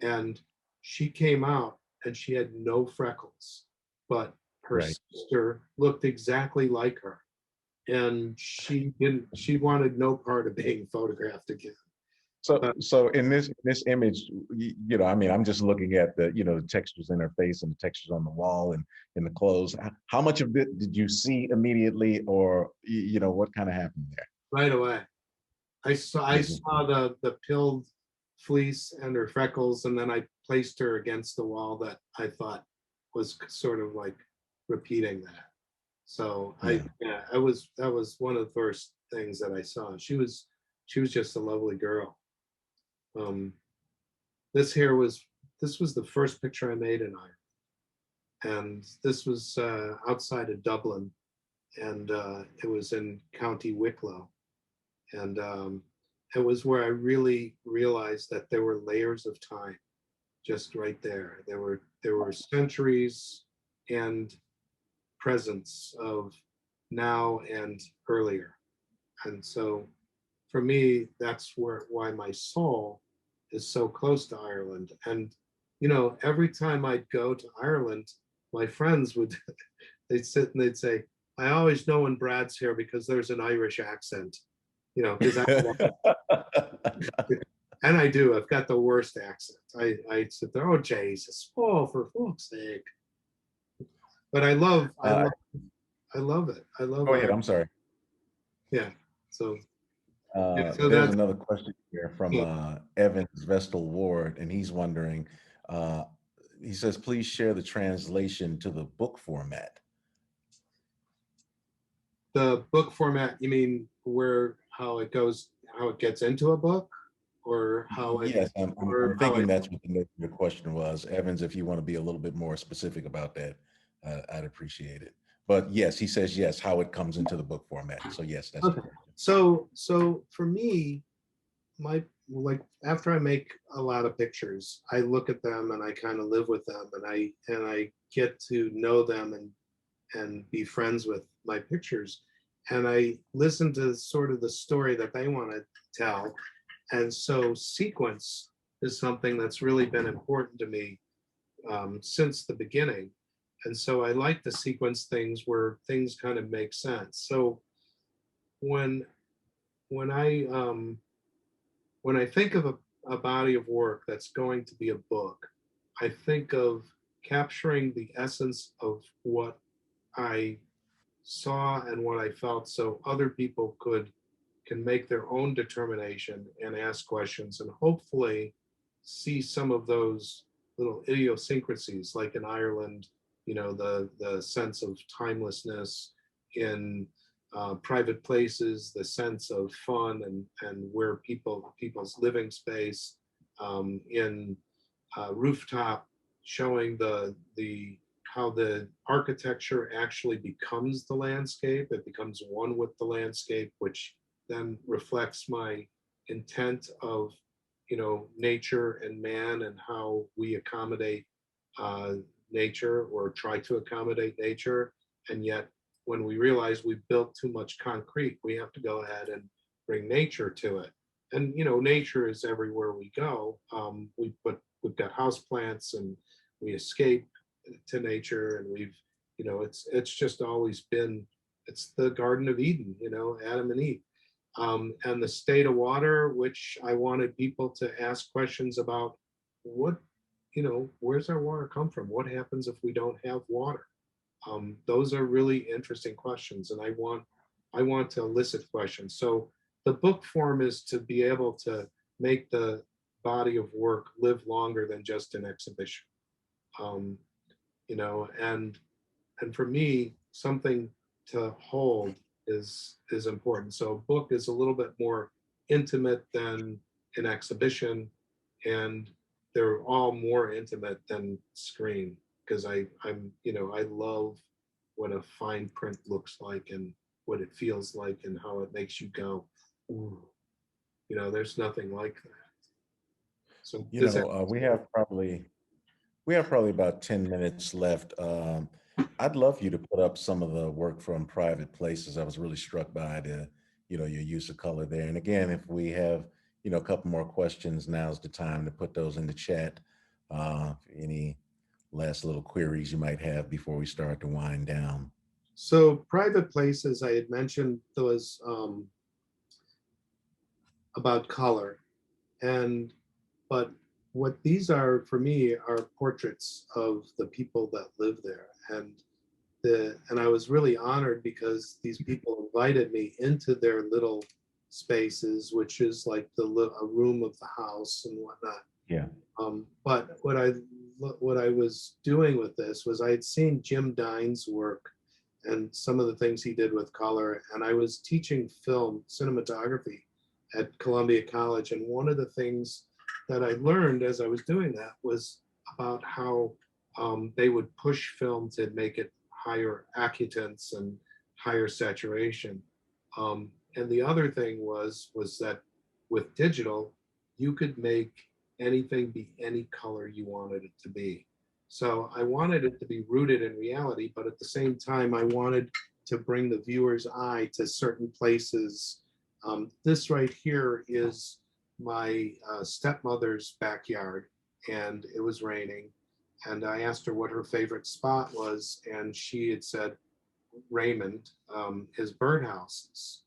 And she came out and she had no freckles, but her Right. sister looked exactly like her. And she wanted no part of being photographed again. So in this image, you know, I mean, I'm just looking at the, you know, the textures in her face and the textures on the wall and in the clothes. How much of it did you see immediately, or you know, what kind of happened there? Right away. I Mhm. saw the pilled fleece and her freckles, and then I placed her against the wall that I thought was sort of like repeating that. So Yeah. yeah, I was that was one of the first things that I saw. She was just a lovely girl. Um, this here was this was the first picture I made in Ireland, and this was outside of Dublin, and it was in County Wicklow, and it was where I really realized that there were layers of time just right there. There were centuries and presence of now and earlier. And so for me, that's why my soul is so close to Ireland. And you know, every time I'd go to Ireland, my friends would they'd sit and they'd say, I always know when Brad's here because there's an Irish accent, you know, because I and I do. I've got the worst accent. I sit there, oh Jesus, oh for fuck's sake. But uh, I love it. I love Go ahead. Ireland. I'm sorry. Yeah. So yeah, so There's that's another question here from yeah. Evans Vestal Ward, and he's wondering. Uh, he says, "Please share the translation to the book format." The book format, you mean where how it goes, how it gets into a book, or how it, Yes, I'm or how thinking it, that's what the nature of your question was, Evans. If you want to be a little bit more specific about that, I'd appreciate it. But yes, he says yes, how it comes into the book format. So yes, that's okay. correct. So for me, my like after I make a lot of pictures, I look at them and I kind of live with them, and I get to know them and be friends with my pictures, and I listen to sort of the story that they want to tell. And so sequence is something that's really been important to me since the beginning. And so I like to sequence things where things kind of make sense. So when when I when I think of a body of work that's going to be a book, I think of capturing the essence of what I saw and what I felt, so other people can make their own determination and ask questions, and hopefully see some of those little idiosyncrasies, like in Ireland, you know, the sense of timelessness in private places, the sense of fun and where people's living space, in rooftop, showing the how the architecture actually becomes the landscape. It becomes one with the landscape, which then reflects my intent of, you know, nature and man, and how we accommodate uh, nature or try to accommodate nature. And yet when we realize we've built too much concrete, we have to go ahead and bring nature to it. And you know, nature is everywhere we go. We've got house plants, and we escape to nature, and we've, you know, it's just always been, it's the Garden of Eden, you know, Adam and Eve. And the state of water, which I wanted people to ask questions about. What, you know, where's our water come from? What happens if we don't have water? Those are really interesting questions, and I want to elicit questions. So the book form is to be able to make the body of work live longer than just an exhibition. Um, you know, and for me, something to hold is important. So a book is a little bit more intimate than an exhibition, and they're all more intimate than screen, because I'm, you know, I love what a fine print looks like and what it feels like and how it makes you go, ooh, you know, there's nothing like that. So You does that, know, we have probably about 10 minutes left. I'd love you to put up some of the work from private places. I was really struck by the, your use of color there. And again, if we have, a couple more questions, now's the time to put those in the chat. Any last little queries you might have before we start to wind down. So private places, I had mentioned those about color, and but what these are for me are portraits of the people that live there, and I was really honored because these people invited me into their little spaces, which is like a room of the house and whatnot. Yeah. But what I was doing with this was I had seen Jim Dine's work and some of the things he did with color, and I was teaching film cinematography at Columbia College, and one of the things that I learned as I was doing that was about how they would push film to make it higher acutance and higher saturation. And the other thing was that with digital, you could make anything be any color you wanted it to be. So I wanted it to be rooted in reality, but at the same time, I wanted to bring the viewer's eye to certain places. This right here is my stepmother's backyard, and it was raining. And I asked her what her favorite spot was, and she had said Raymond, his birdhouses.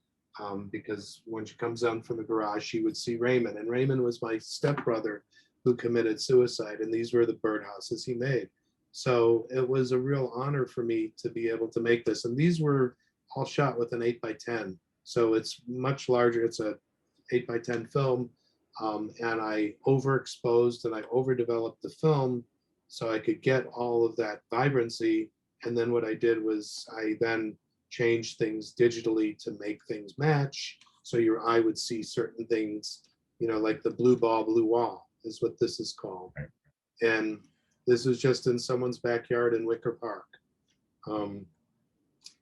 Because when she comes down from the garage, she would see Raymond. And Raymond was my stepbrother who committed suicide, and these were the birdhouses he made. So it was a real honor for me to be able to make this. And these were all shot with an 8x10. So it's much larger. It's a 8x10 film. And I overexposed and I overdeveloped the film so I could get all of that vibrancy. And then what I did was I then changed things digitally to make things match. So your eye would see certain things, like the blue ball, blue wall is what this is called. And this was just in someone's backyard in Wicker Park.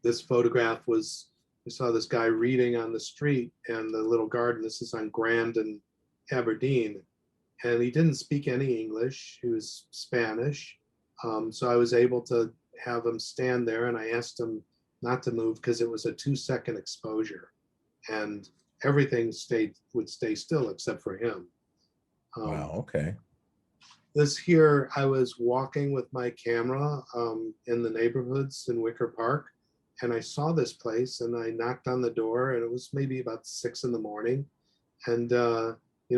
This photograph was, we saw this guy reading on the street and the little garden. This is on Grand and Aberdeen. And he didn't speak any English. He was Spanish. So I was able to have him stand there, and I asked him not to move because it was a 2-second exposure, and everything would stay still except for him. Wow. Okay. This here, I was walking with my camera in the neighborhoods in Wicker Park, and I saw this place, and I knocked on the door, and it was maybe about 6 a.m. And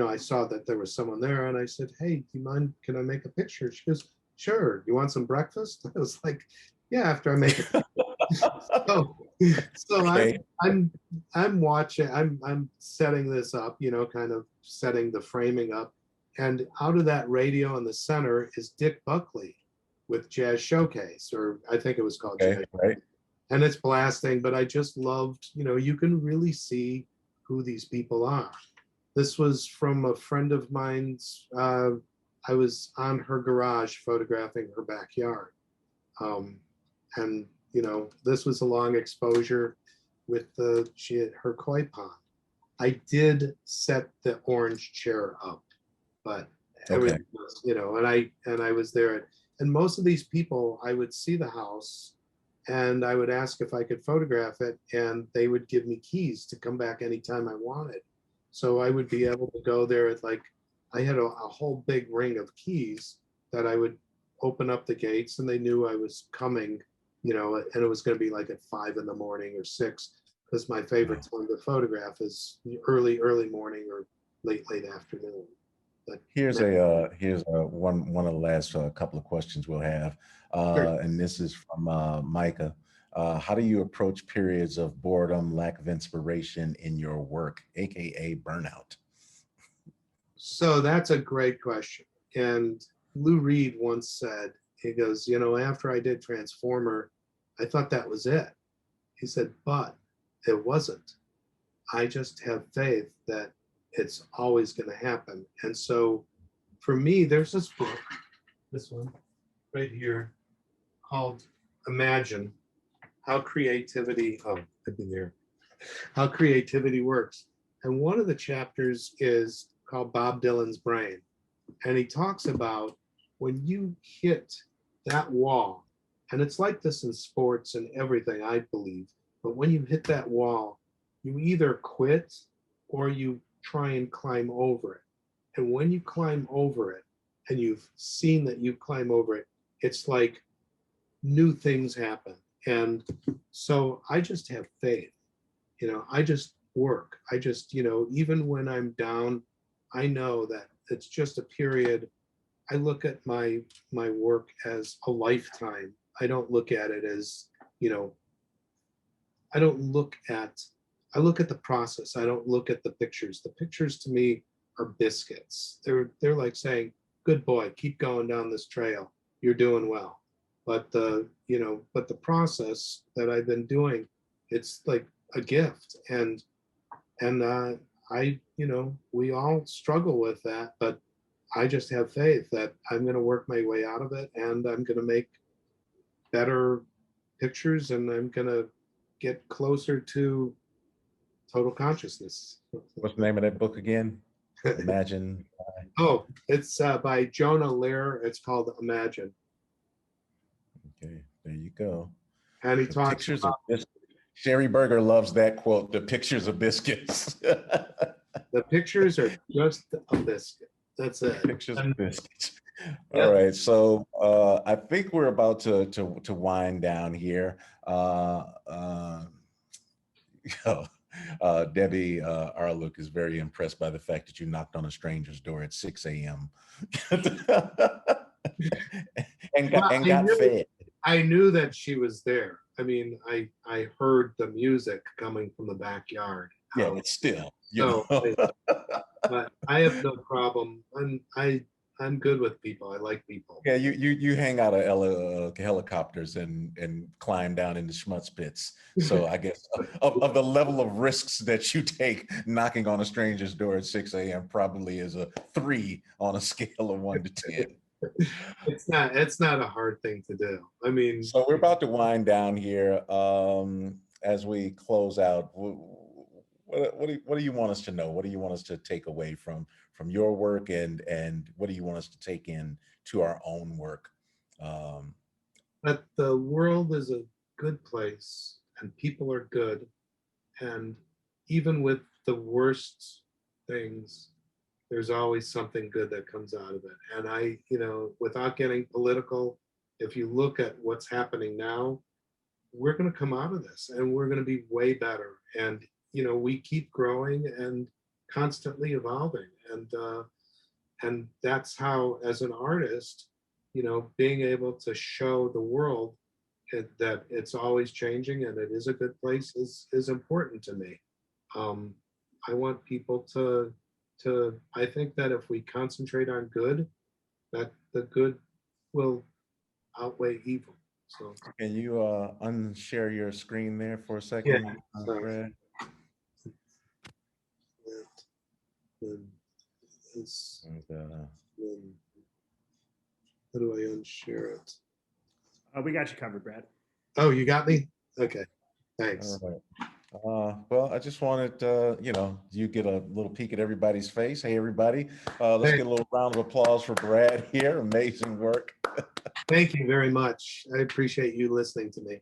I saw that there was someone there, and I said, "Hey, do you mind? Can I make a picture?" She goes, "Sure. You want some breakfast?" I was like, "Yeah." After I make it, so Okay. I'm watching. I'm setting this up, kind of setting the framing up, and out of that radio in the center is Dick Buckley with Jazz Showcase, or I think it was called Okay. Jazz. Right. And it's blasting, but I just loved, you can really see who these people are. This was from a friend of mine's. I was on her garage photographing her backyard. And, this was a long exposure with her koi pond. I did set the orange chair up, but everything was, and I was there. And most of these people, I would see the house and I would ask if I could photograph it, and they would give me keys to come back anytime I wanted. So I would be able to go there at I had a whole big ring of keys that I would open up the gates, and they knew I was coming, and it was going to be like at 5 a.m. or 6, because my favorite time to photograph is early morning or late afternoon. But Here's one of the last couple of questions we'll have, sure. and this is from Micah. How do you approach periods of boredom, lack of inspiration in your work, aka burnout? So that's a great question. And Lou Reed once said, he goes, after I did Transformer, I thought that was it. He said, but it wasn't. I just have faith that it's always going to happen. And so for me, there's this book, this one right here, called Imagine How Creativity, How Creativity Works. And one of the chapters is called Bob Dylan's Brain. And he talks about when you hit that wall, and it's like this in sports and everything, I believe, but when you hit that wall, you either quit or you try and climb over it. And when you climb over it and you've seen that you climb over it, it's like new things happen. And so I just have faith, I just work. I just, even when I'm down, I know that it's just a period. I look at my work as a lifetime. I don't look at it as, I don't look at, I look at the process. I don't look at the pictures. The pictures to me are biscuits. They're like saying, good boy, keep going down this trail. You're doing well. But but the process that I've been doing, it's like a gift. And I, we all struggle with that, but I just have faith that I'm going to work my way out of it, and I'm going to make better pictures, and I'm going to get closer to total consciousness. What's the name of that book again? Imagine. Oh, it's by Jonah Lehrer. It's called Imagine. Okay, there you go. And he The talks pictures about of biscuits. Sherry Berger loves that quote, the pictures of biscuits. the pictures are just a biscuit. That's it. Pictures of biscuits. Yep. All right, so I think we're about to wind down here. Debbie Arlook is very impressed by the fact that you knocked on a stranger's door at 6 a.m. and got fed. I knew that she was there. I mean, I heard the music coming from the backyard. Yeah, but still, but I have no problem. I'm good with people. I like people. Yeah, you hang out of helicopters and climb down into schmutz pits. So I guess of the level of risks that you take, knocking on a stranger's door at 6 a.m. probably is a 3 on a scale of 1 to 10. It's not a hard thing to do. I mean, so we're about to wind down here. As we close out, what do you want us to know? What do you want us to take away from your work, and what do you want us to take in to our own work? That the world is a good place and people are good, and even with the worst things, there's always something good that comes out of it. And I, without getting political, if you look at what's happening now, we're going to come out of this and we're going to be way better. And, we keep growing and constantly evolving. And that's how, as an artist, being able to show the world that it's always changing and it is a good place is important to me. I want people to I think that if we concentrate on good, that the good will outweigh evil. So can you unshare your screen there for a second, Fred? How do I unshare it? We got you covered, Brad. Oh, you got me? Okay, thanks. All right. Well, I just wanted, you get a little peek at everybody's face. Hey, everybody. Let's get a little round of applause for Brad here. Amazing work. Thank you very much. I appreciate you listening to me.